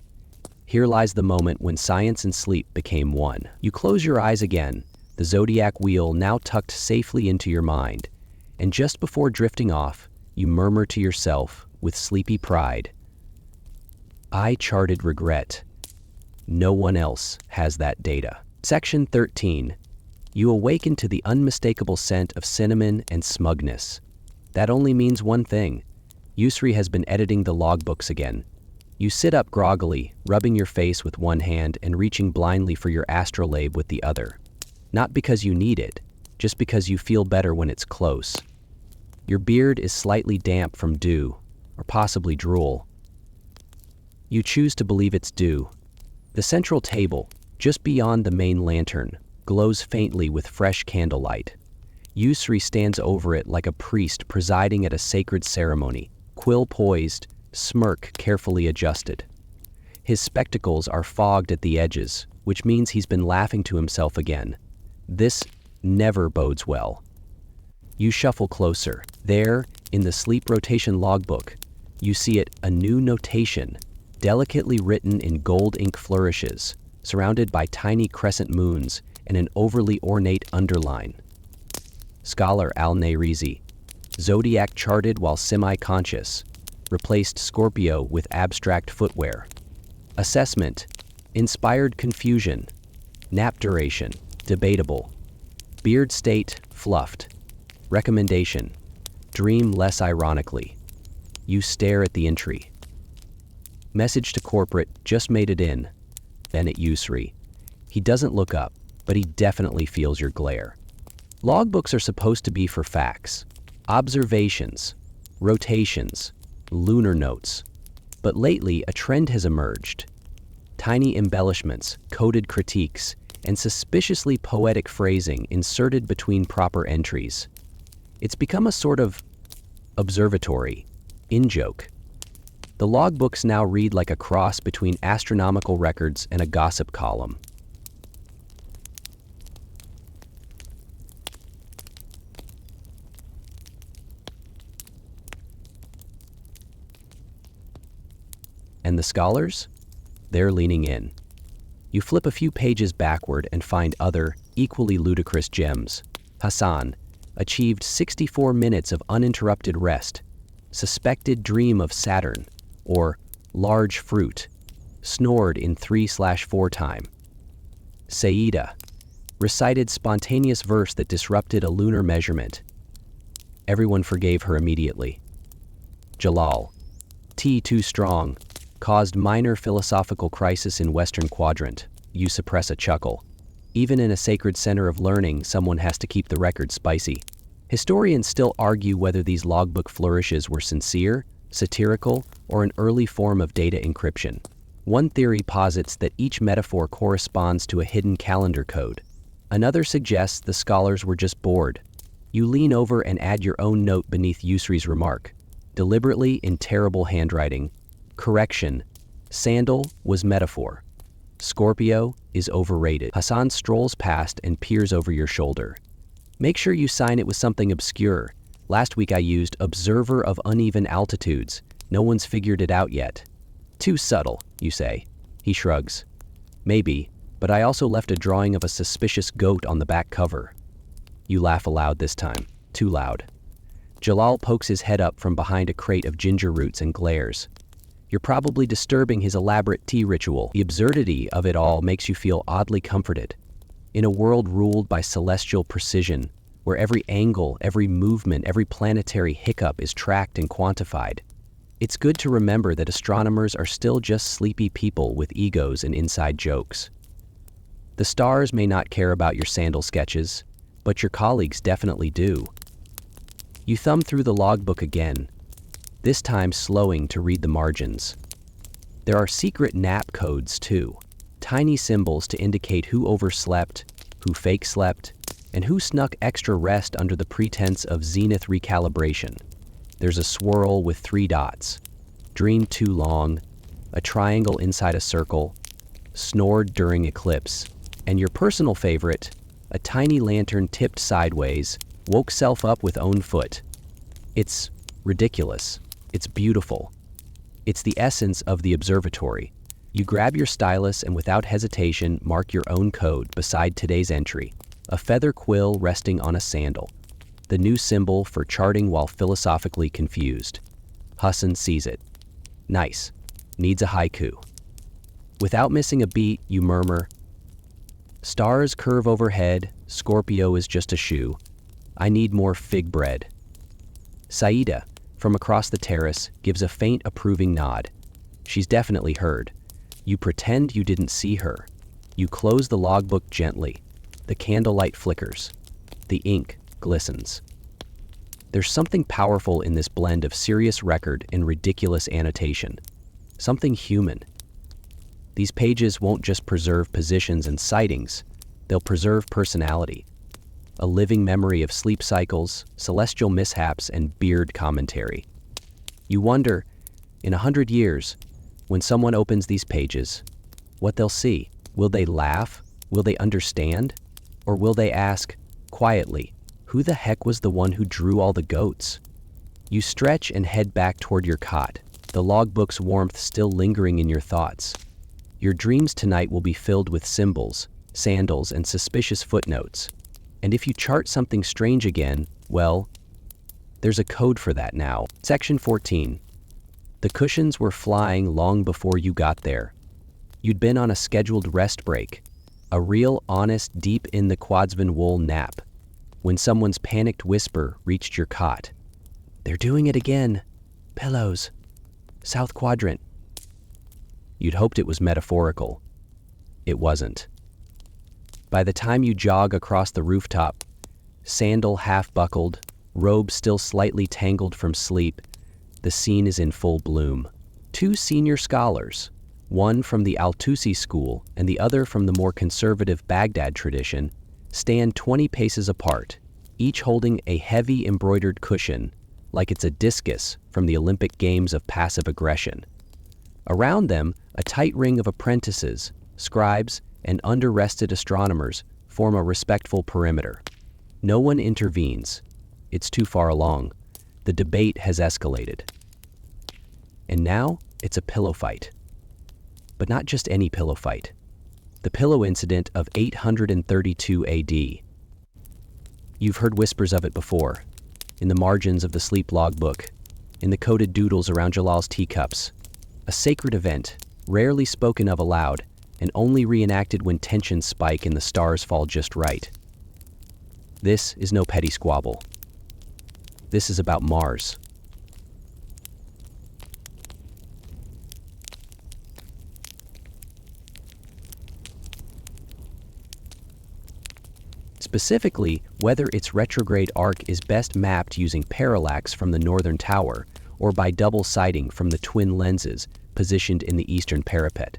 "Here lies the moment when science and sleep became one." You close your eyes again, the zodiac wheel now tucked safely into your mind, and just before drifting off, you murmur to yourself with sleepy pride, "I charted regret. No one else has that data." Section 13. You awaken to the unmistakable scent of cinnamon and smugness. That only means one thing. Yusri has been editing the logbooks again. You sit up groggily, rubbing your face with one hand and reaching blindly for your astrolabe with the other. Not because you need it, just because you feel better when it's close. Your beard is slightly damp from dew, or possibly drool. You choose to believe it's due. The central table, just beyond the main lantern, glows faintly with fresh candlelight. Yusri stands over it like a priest presiding at a sacred ceremony, quill poised, smirk carefully adjusted. His spectacles are fogged at the edges, which means he's been laughing to himself again. This never bodes well. You shuffle closer. There, in the sleep rotation logbook, you see it, a new notation, delicately written in gold ink flourishes, surrounded by tiny crescent moons and an overly ornate underline. Scholar Al-Nayrizi, zodiac charted while semi-conscious, replaced Scorpio with abstract footwear. Assessment, inspired confusion. Nap duration, debatable. Beard state, fluffed. Recommendation, dream less ironically. You stare at the entry. Message to corporate, just made it in. Then at Yusri. He doesn't look up, but he definitely feels your glare. Logbooks are supposed to be for facts, observations, rotations, lunar notes. But lately, a trend has emerged. Tiny embellishments, coded critiques, and suspiciously poetic phrasing inserted between proper entries. It's become a sort of observatory, in-joke. The logbooks now read like a cross between astronomical records and a gossip column. And the scholars? They're leaning in. You flip a few pages backward and find other, equally ludicrous gems. Hassan achieved 64 minutes of uninterrupted rest. Suspected dream of Saturn, or large fruit, snored in 3/4 time. Saida recited spontaneous verse that disrupted a lunar measurement. Everyone forgave her immediately. Jalal, tea too strong, caused minor philosophical crisis in Western Quadrant. You suppress a chuckle. Even in a sacred center of learning, someone has to keep the record spicy. Historians still argue whether these logbook flourishes were sincere, satirical, or an early form of data encryption. One theory posits that each metaphor corresponds to a hidden calendar code. Another suggests the scholars were just bored. You lean over and add your own note beneath Yusri's remark, deliberately in terrible handwriting. Correction, sandal was metaphor. Scorpio is overrated. Hassan strolls past and peers over your shoulder. Make sure you sign it with something obscure. Last week I used observer of uneven altitudes. No one's figured it out yet. Too subtle, you say. He shrugs. Maybe, but I also left a drawing of a suspicious goat on the back cover. You laugh aloud this time. Too loud. Jalal pokes his head up from behind a crate of ginger roots and glares. You're probably disturbing his elaborate tea ritual. The absurdity of it all makes you feel oddly comforted. In a world ruled by celestial precision, where every angle, every movement, every planetary hiccup is tracked and quantified, it's good to remember that astronomers are still just sleepy people with egos and inside jokes. The stars may not care about your sandal sketches, but your colleagues definitely do. You thumb through the logbook again, this time slowing to read the margins. There are secret nap codes too, tiny symbols to indicate who overslept, who fake slept, and who snuck extra rest under the pretense of zenith recalibration. There's a swirl with 3 dots, dreamed too long, a triangle inside a circle, snored during eclipse, and your personal favorite, a tiny lantern tipped sideways, woke self up with own foot. It's ridiculous. It's beautiful. It's the essence of the observatory. You grab your stylus and without hesitation mark your own code beside today's entry, a feather quill resting on a sandal, the new symbol for charting while philosophically confused. Hassan sees it. Nice. Needs a haiku. Without missing a beat, you murmur, stars curve overhead, Scorpio is just a shoe. I need more fig bread. Saida, from across the terrace, gives a faint approving nod. She's definitely heard. You pretend you didn't see her. You close the logbook gently. The candlelight flickers. The ink glistens. There's something powerful in this blend of serious record and ridiculous annotation. something human. These pages won't just preserve positions and sightings, they'll preserve personality. A living memory of sleep cycles, celestial mishaps, and beard commentary. You wonder, in 100 years, when someone opens these pages, what they'll see. Will they laugh? Will they understand? Or will they ask, quietly, who the heck was the one who drew all the goats? You stretch and head back toward your cot, the logbook's warmth still lingering in your thoughts. Your dreams tonight will be filled with symbols, sandals, and suspicious footnotes. And if you chart something strange again, well, there's a code for that now. Section 14. The cushions were flying long before you got there. You'd been on a scheduled rest break, a real, honest, deep in the quadsman wool nap, when someone's panicked whisper reached your cot. They're doing it again. Pillows. South quadrant. You'd hoped it was metaphorical. It wasn't. By the time you jog across the rooftop, sandal half buckled, robe still slightly tangled from sleep, the scene is in full bloom. Two senior scholars, one from the Al-Tusi school and the other from the more conservative Baghdad tradition, stand 20 paces apart, each holding a heavy embroidered cushion, like it's a discus from the Olympic Games of passive aggression. Around them, a tight ring of apprentices, scribes, and under-rested astronomers form a respectful perimeter. No one intervenes. It's too far along. The debate has escalated. And now, it's a pillow fight. But not just any pillow fight. The pillow incident of 832 AD. You've heard whispers of it before, in the margins of the sleep logbook, in the coded doodles around Jalal's teacups. A sacred event, rarely spoken of aloud, and only reenacted when tensions spike and the stars fall just right. This is no petty squabble. This is about Mars. Specifically, whether its retrograde arc is best mapped using parallax from the northern tower or by double sighting from the twin lenses positioned in the eastern parapet.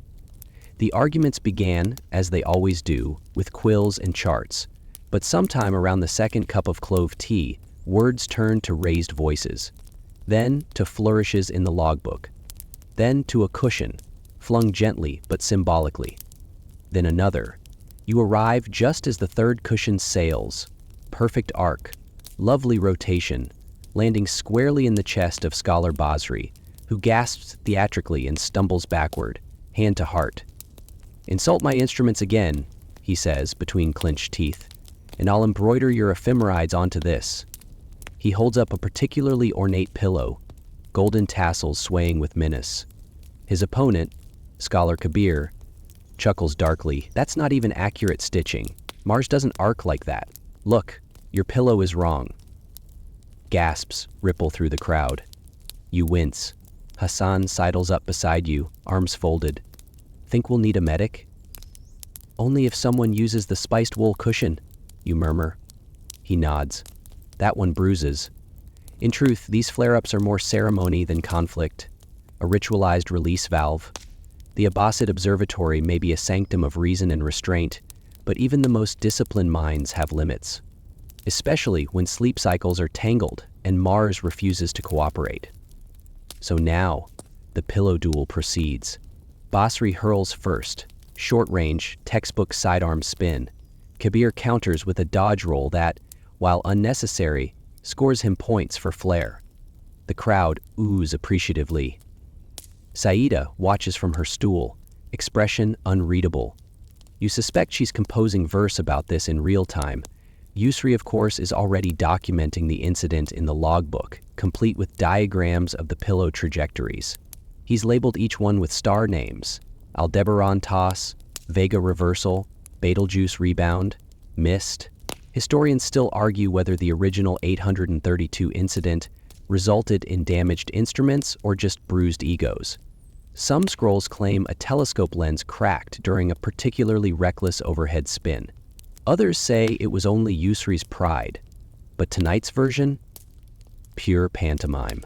The arguments began, as they always do, with quills and charts, but sometime around the second cup of clove tea, words turned to raised voices, then to flourishes in the logbook, then to a cushion, flung gently but symbolically, then another. You arrive just as the third cushion sails, perfect arc, lovely rotation, landing squarely in the chest of Scholar Basri, who gasps theatrically and stumbles backward, hand to heart. "Insult my instruments again," he says between clenched teeth, "and I'll embroider your ephemerides onto this." He holds up a particularly ornate pillow, golden tassels swaying with menace. His opponent, Scholar Kabir, chuckles darkly. "That's not even accurate stitching. Mars doesn't arc like that. Look, your pillow is wrong." Gasps ripple through the crowd. You wince. Hassan sidles up beside you, arms folded. "Think we'll need a medic?" "Only if someone uses the spiced wool cushion," you murmur. He nods. "That one bruises." In truth, these flare-ups are more ceremony than conflict. A ritualized release valve. The Abbasid Observatory may be a sanctum of reason and restraint, but even the most disciplined minds have limits, especially when sleep cycles are tangled and Mars refuses to cooperate. So now, the pillow duel proceeds. Basri hurls first, short-range, textbook sidearm spin. Kabir counters with a dodge roll that, while unnecessary, scores him points for flair. The crowd oohs appreciatively. Saida watches from her stool, expression unreadable. You suspect she's composing verse about this in real time. Yusri, of course, is already documenting the incident in the logbook, complete with diagrams of the pillow trajectories. He's labeled each one with star names: Aldebaran toss, Vega reversal, Betelgeuse rebound, missed. Historians still argue whether the original 832 incident resulted in damaged instruments or just bruised egos. Some scrolls claim a telescope lens cracked during a particularly reckless overhead spin. Others say it was only Yusri's pride. But tonight's version? Pure pantomime.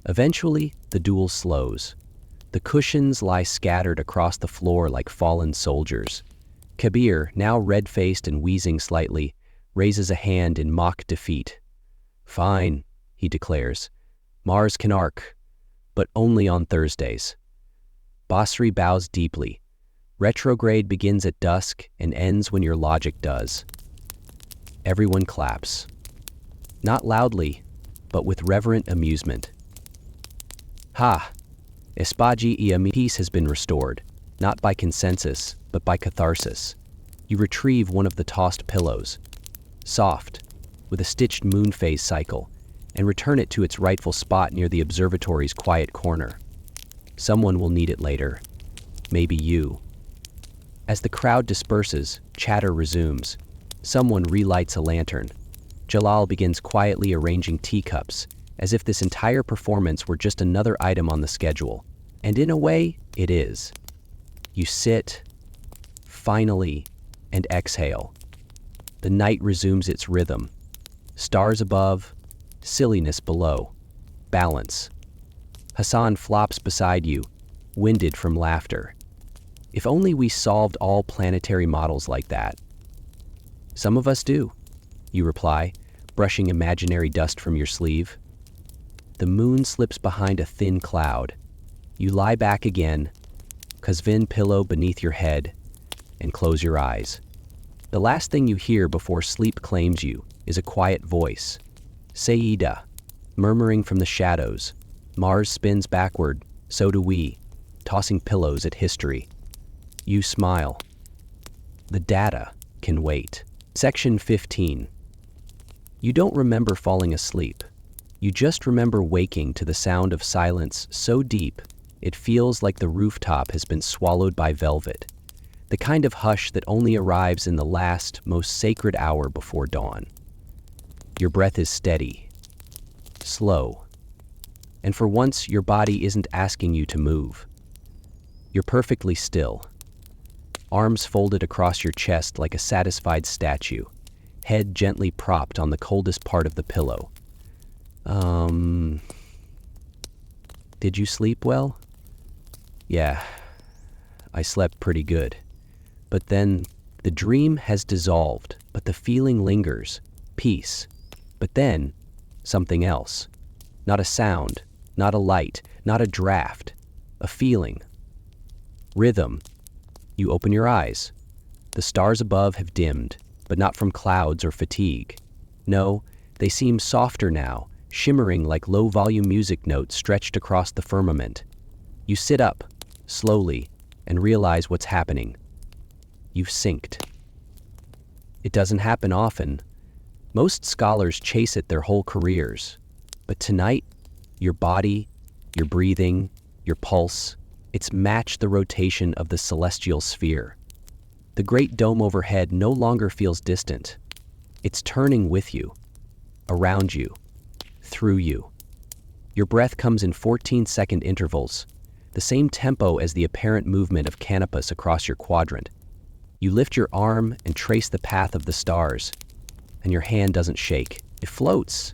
Eventually, the duel slows. The cushions lie scattered across the floor like fallen soldiers. Kabir, now red-faced and wheezing slightly, raises a hand in mock defeat. "Fine," he declares. "Mars can arc, but only on Thursdays." Basri bows deeply. Retrograde begins at dusk and ends when your logic does. Everyone claps. Not loudly, but with reverent amusement. Ha! Espaji peace has been restored, not by consensus, but by catharsis. You retrieve one of the tossed pillows, soft, with a stitched moon phase cycle, and return it to its rightful spot near the observatory's quiet corner. Someone will need it later. Maybe you. As the crowd disperses, chatter resumes. Someone relights a lantern. Jalal begins quietly arranging teacups, as if this entire performance were just another item on the schedule. And in a way, it is. You sit, finally, and exhale. The night resumes its rhythm. Stars above, silliness below. Balance. Hassan flops beside you, winded from laughter. If only we solved all planetary models like that. Some of us do, you reply, brushing imaginary dust from your sleeve. The moon slips behind a thin cloud. You lie back again, Kazvin pillow beneath your head, and close your eyes. The last thing you hear before sleep claims you is a quiet voice. Saida, murmuring from the shadows. Mars spins backward, so do we, tossing pillows at history. You smile. The data can wait. Section 15. You don't remember falling asleep. You just remember waking to the sound of silence so deep it feels like the rooftop has been swallowed by velvet, the kind of hush that only arrives in the last, most sacred hour before dawn. Your breath is steady, slow, and for once your body isn't asking you to move. You're perfectly still, arms folded across your chest like a satisfied statue, head gently propped on the coldest part of the pillow. Did you sleep well? Yeah, I slept pretty good. But then the dream has dissolved, but the feeling lingers. Peace. But then, something else. Not a sound, not a light, not a draft. A feeling. Rhythm. You open your eyes. The stars above have dimmed, but not from clouds or fatigue. No, they seem softer now, shimmering like low-volume music notes stretched across the firmament. You sit up, slowly, and realize what's happening. You've synced. It doesn't happen often. Most scholars chase it their whole careers. But tonight, your body, your breathing, your pulse, it's matched the rotation of the celestial sphere. The great dome overhead no longer feels distant. It's turning with you, around you, through you. Your breath comes in 14-second intervals, the same tempo as the apparent movement of Canopus across your quadrant. You lift your arm and trace the path of the stars, and your hand doesn't shake. It floats.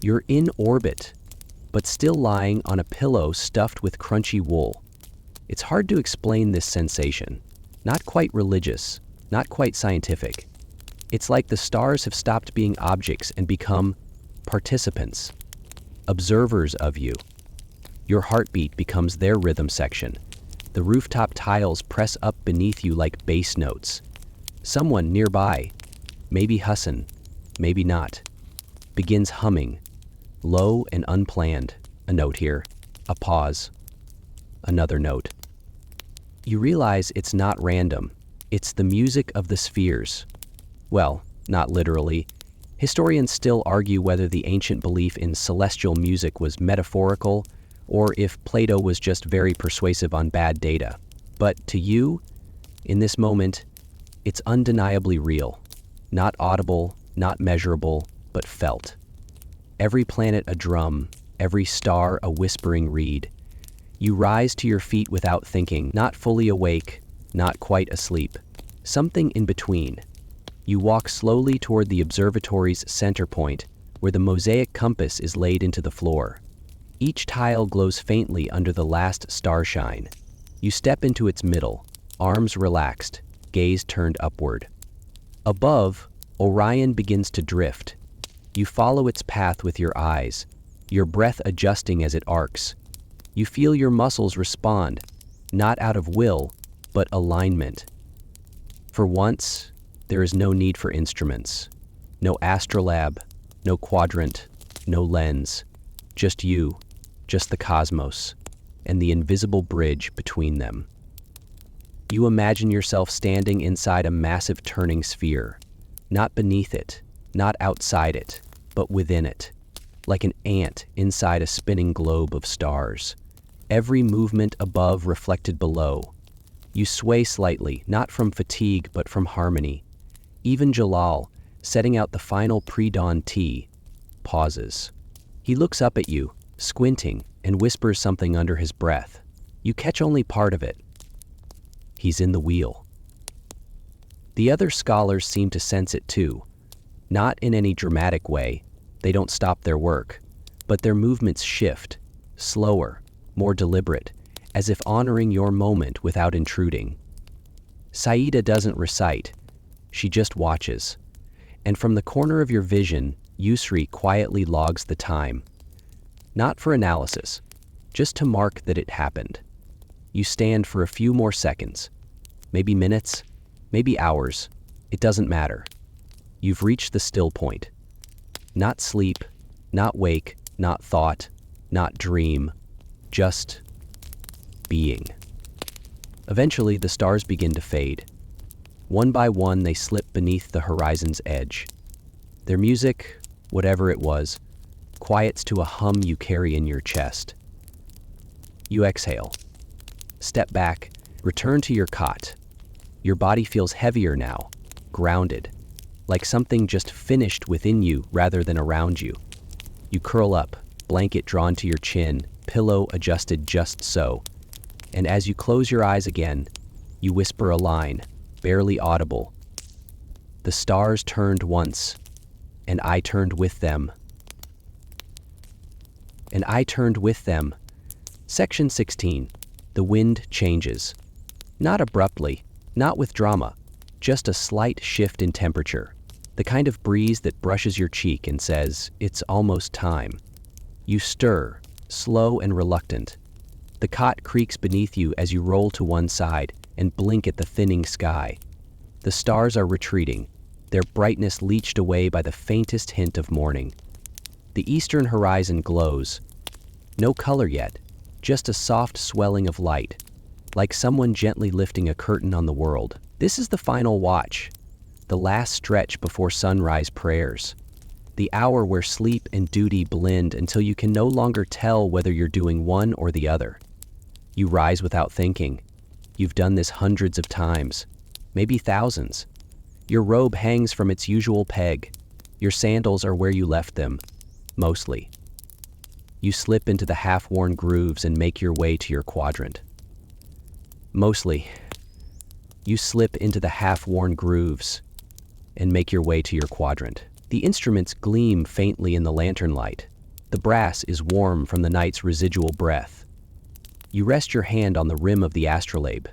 You're in orbit, but still lying on a pillow stuffed with crunchy wool. It's hard to explain this sensation. Not quite religious, not quite scientific. It's like the stars have stopped being objects and become participants, observers of you. Your heartbeat becomes their rhythm section. The rooftop tiles press up beneath you like bass notes. Someone nearby, maybe Hassan, maybe not, begins humming, low and unplanned. A note here, a pause, another note. You realize it's not random. It's the music of the spheres. Well, not literally. Historians still argue whether the ancient belief in celestial music was metaphorical or if Plato was just very persuasive on bad data. But to you, in this moment, it's undeniably real. Not audible, not measurable, but felt. Every planet a drum, every star a whispering reed. You rise to your feet without thinking, not fully awake, not quite asleep. Something in between. You walk slowly toward the observatory's center point, where the mosaic compass is laid into the floor. Each tile glows faintly under the last starshine. You step into its middle, arms relaxed, gaze turned upward. Above, Orion begins to drift. You follow its path with your eyes, your breath adjusting as it arcs. You feel your muscles respond, not out of will, but alignment. For once, there is no need for instruments. No astrolabe, no quadrant, no lens. Just you, just the cosmos, and the invisible bridge between them. You imagine yourself standing inside a massive turning sphere, not beneath it, not outside it, but within it, like an ant inside a spinning globe of stars. Every movement above reflected below. You sway slightly, not from fatigue but from harmony. Even Jalal, setting out the final pre-dawn tea, pauses. He looks up at you, squinting, and whispers something under his breath. You catch only part of it. He's in the wheel. The other scholars seem to sense it too. Not in any dramatic way, they don't stop their work, but their movements shift, slower, more deliberate, as if honoring your moment without intruding. Saida doesn't recite, she just watches. And from the corner of your vision, Yusri quietly logs the time. Not for analysis, just to mark that it happened. You stand for a few more seconds, maybe minutes, maybe hours, it doesn't matter. You've reached the still point. Not sleep, not wake, not thought, not dream, just being. Eventually, the stars begin to fade. One by one, they slip beneath the horizon's edge. Their music, whatever it was, quiets to a hum you carry in your chest. You exhale. Step back, return to your cot. Your body feels heavier now, grounded, like something just finished within you rather than around you. You curl up, blanket drawn to your chin, pillow adjusted just so. And as you close your eyes again, you whisper a line, barely audible. The stars turned once, and I turned with them. And I turned with them. Section 16. The wind changes. Not abruptly, not with drama, just a slight shift in temperature. The kind of breeze that brushes your cheek and says, "It's almost time." You stir, slow and reluctant. The cot creaks beneath you as you roll to one side and blink at the thinning sky. The stars are retreating, their brightness leached away by the faintest hint of morning. The eastern horizon glows. No color yet, just a soft swelling of light, like someone gently lifting a curtain on the world. This is the final watch, the last stretch before sunrise prayers, the hour where sleep and duty blend until you can no longer tell whether you're doing one or the other. You rise without thinking. You've done this hundreds of times, maybe thousands. Your robe hangs from its usual peg. Your sandals are where you left them, mostly. You slip into the half-worn grooves and make your way to your quadrant. Mostly. You slip into the half-worn grooves and make your way to your quadrant. The instruments gleam faintly in the lantern light. The brass is warm from the night's residual breath. You rest your hand on the rim of the astrolabe,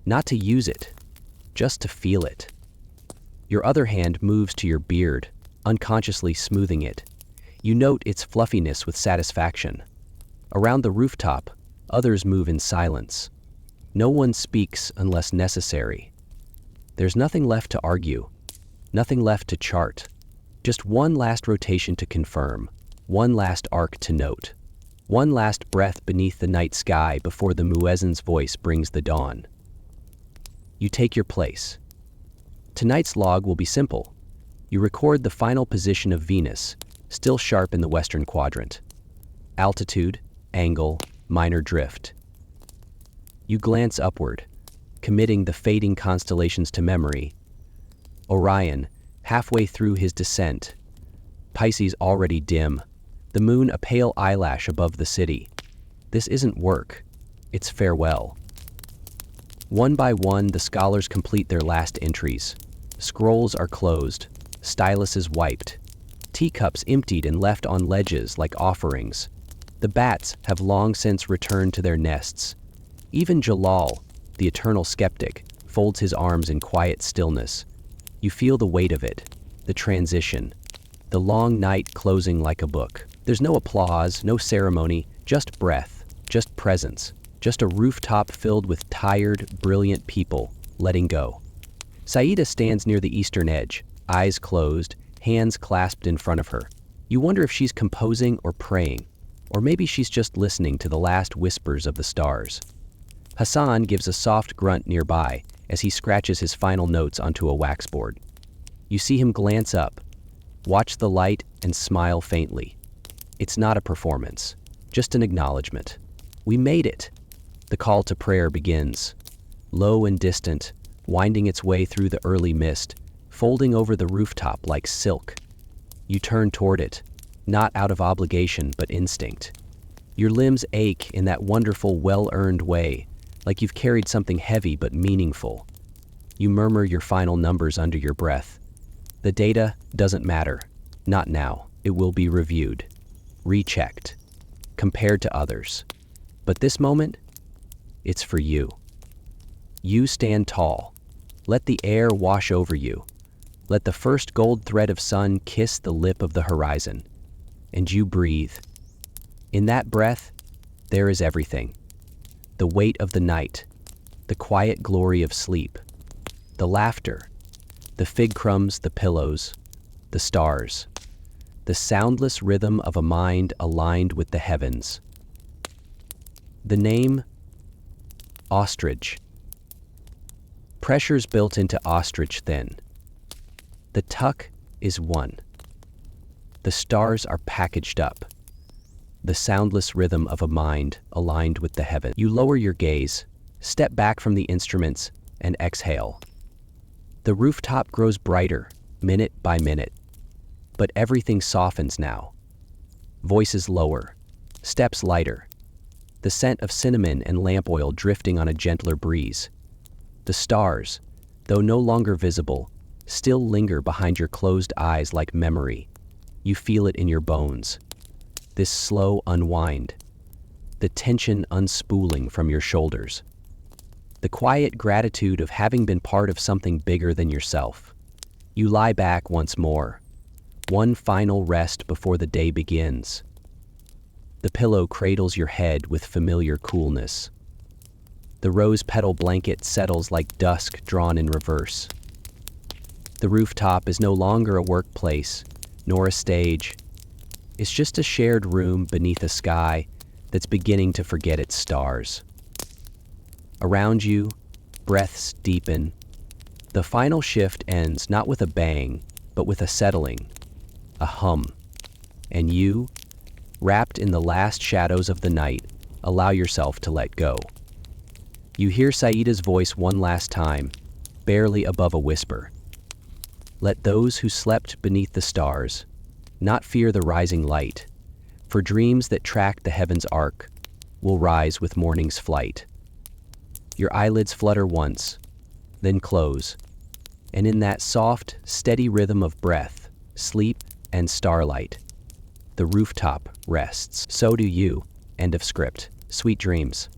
not to use it, just to feel it. Your other hand moves to your beard, unconsciously smoothing it. You note its fluffiness with satisfaction. Around the rooftop, others move in silence. No one speaks unless necessary. There's nothing left to argue, nothing left to chart. Just one last rotation to confirm, one last arc to note, one last breath beneath the night sky before the muezzin's voice brings the dawn. You take your place. Tonight's log will be simple. You record the final position of Venus, still sharp in the western quadrant. Altitude, angle, minor drift. You glance upward, committing the fading constellations to memory. Orion, halfway through his descent. Pisces already dim, the moon a pale eyelash above the city. This isn't work, it's farewell. One by one, the scholars complete their last entries. Scrolls are closed, styluses wiped, teacups emptied and left on ledges like offerings. The bats have long since returned to their nests. Even Jalal, the eternal skeptic, folds his arms in quiet stillness. You feel the weight of it, the transition, the long night closing like a book. There's no applause, no ceremony, just breath, just presence, just a rooftop filled with tired, brilliant people letting go. Saida stands near the eastern edge, eyes closed, hands clasped in front of her. You wonder if she's composing or praying, or maybe she's just listening to the last whispers of the stars. Hassan gives a soft grunt nearby as he scratches his final notes onto a waxboard. You see him glance up, watch the light, and smile faintly. It's not a performance, just an acknowledgement. We made it. The call to prayer begins. Low and distant, winding its way through the early mist, folding over the rooftop like silk. You turn toward it, not out of obligation but instinct. Your limbs ache in that wonderful, well-earned way, like you've carried something heavy but meaningful. You murmur your final numbers under your breath. The data doesn't matter. Not now. It will be reviewed, rechecked, compared to others. But this moment, it's for you. You stand tall. Let the air wash over you. Let the first gold thread of sun kiss the lip of the horizon. And you breathe. In that breath, there is everything. The weight of the night, the quiet glory of sleep, the laughter, the fig crumbs, the pillows, the stars, the soundless rhythm of a mind aligned with the heavens. The name, ostrich. Pressure's built into ostrich thin. The tuck is one. The stars are packaged up. The soundless rhythm of a mind aligned with the heaven. You lower your gaze, step back from the instruments, and exhale. The rooftop grows brighter, minute by minute. But everything softens now. Voices lower, steps lighter. The scent of cinnamon and lamp oil drifting on a gentler breeze. The stars, though no longer visible, still linger behind your closed eyes like memory. You feel it in your bones. This slow unwind. The tension unspooling from your shoulders. The quiet gratitude of having been part of something bigger than yourself. You lie back once more. One final rest before the day begins. The pillow cradles your head with familiar coolness. The rose petal blanket settles like dusk drawn in reverse. The rooftop is no longer a workplace, nor a stage. It's just a shared room beneath a sky that's beginning to forget its stars. Around you, breaths deepen. The final shift ends not with a bang, but with a settling, a hum. And you, wrapped in the last shadows of the night, allow yourself to let go. You hear Saida's voice one last time, barely above a whisper. Let those who slept beneath the stars not fear the rising light, for dreams that track the heaven's arc will rise with morning's flight. Your eyelids flutter once, then close, and in that soft, steady rhythm of breath, sleep, and starlight, the rooftop rests. So do you. End of script. Sweet dreams.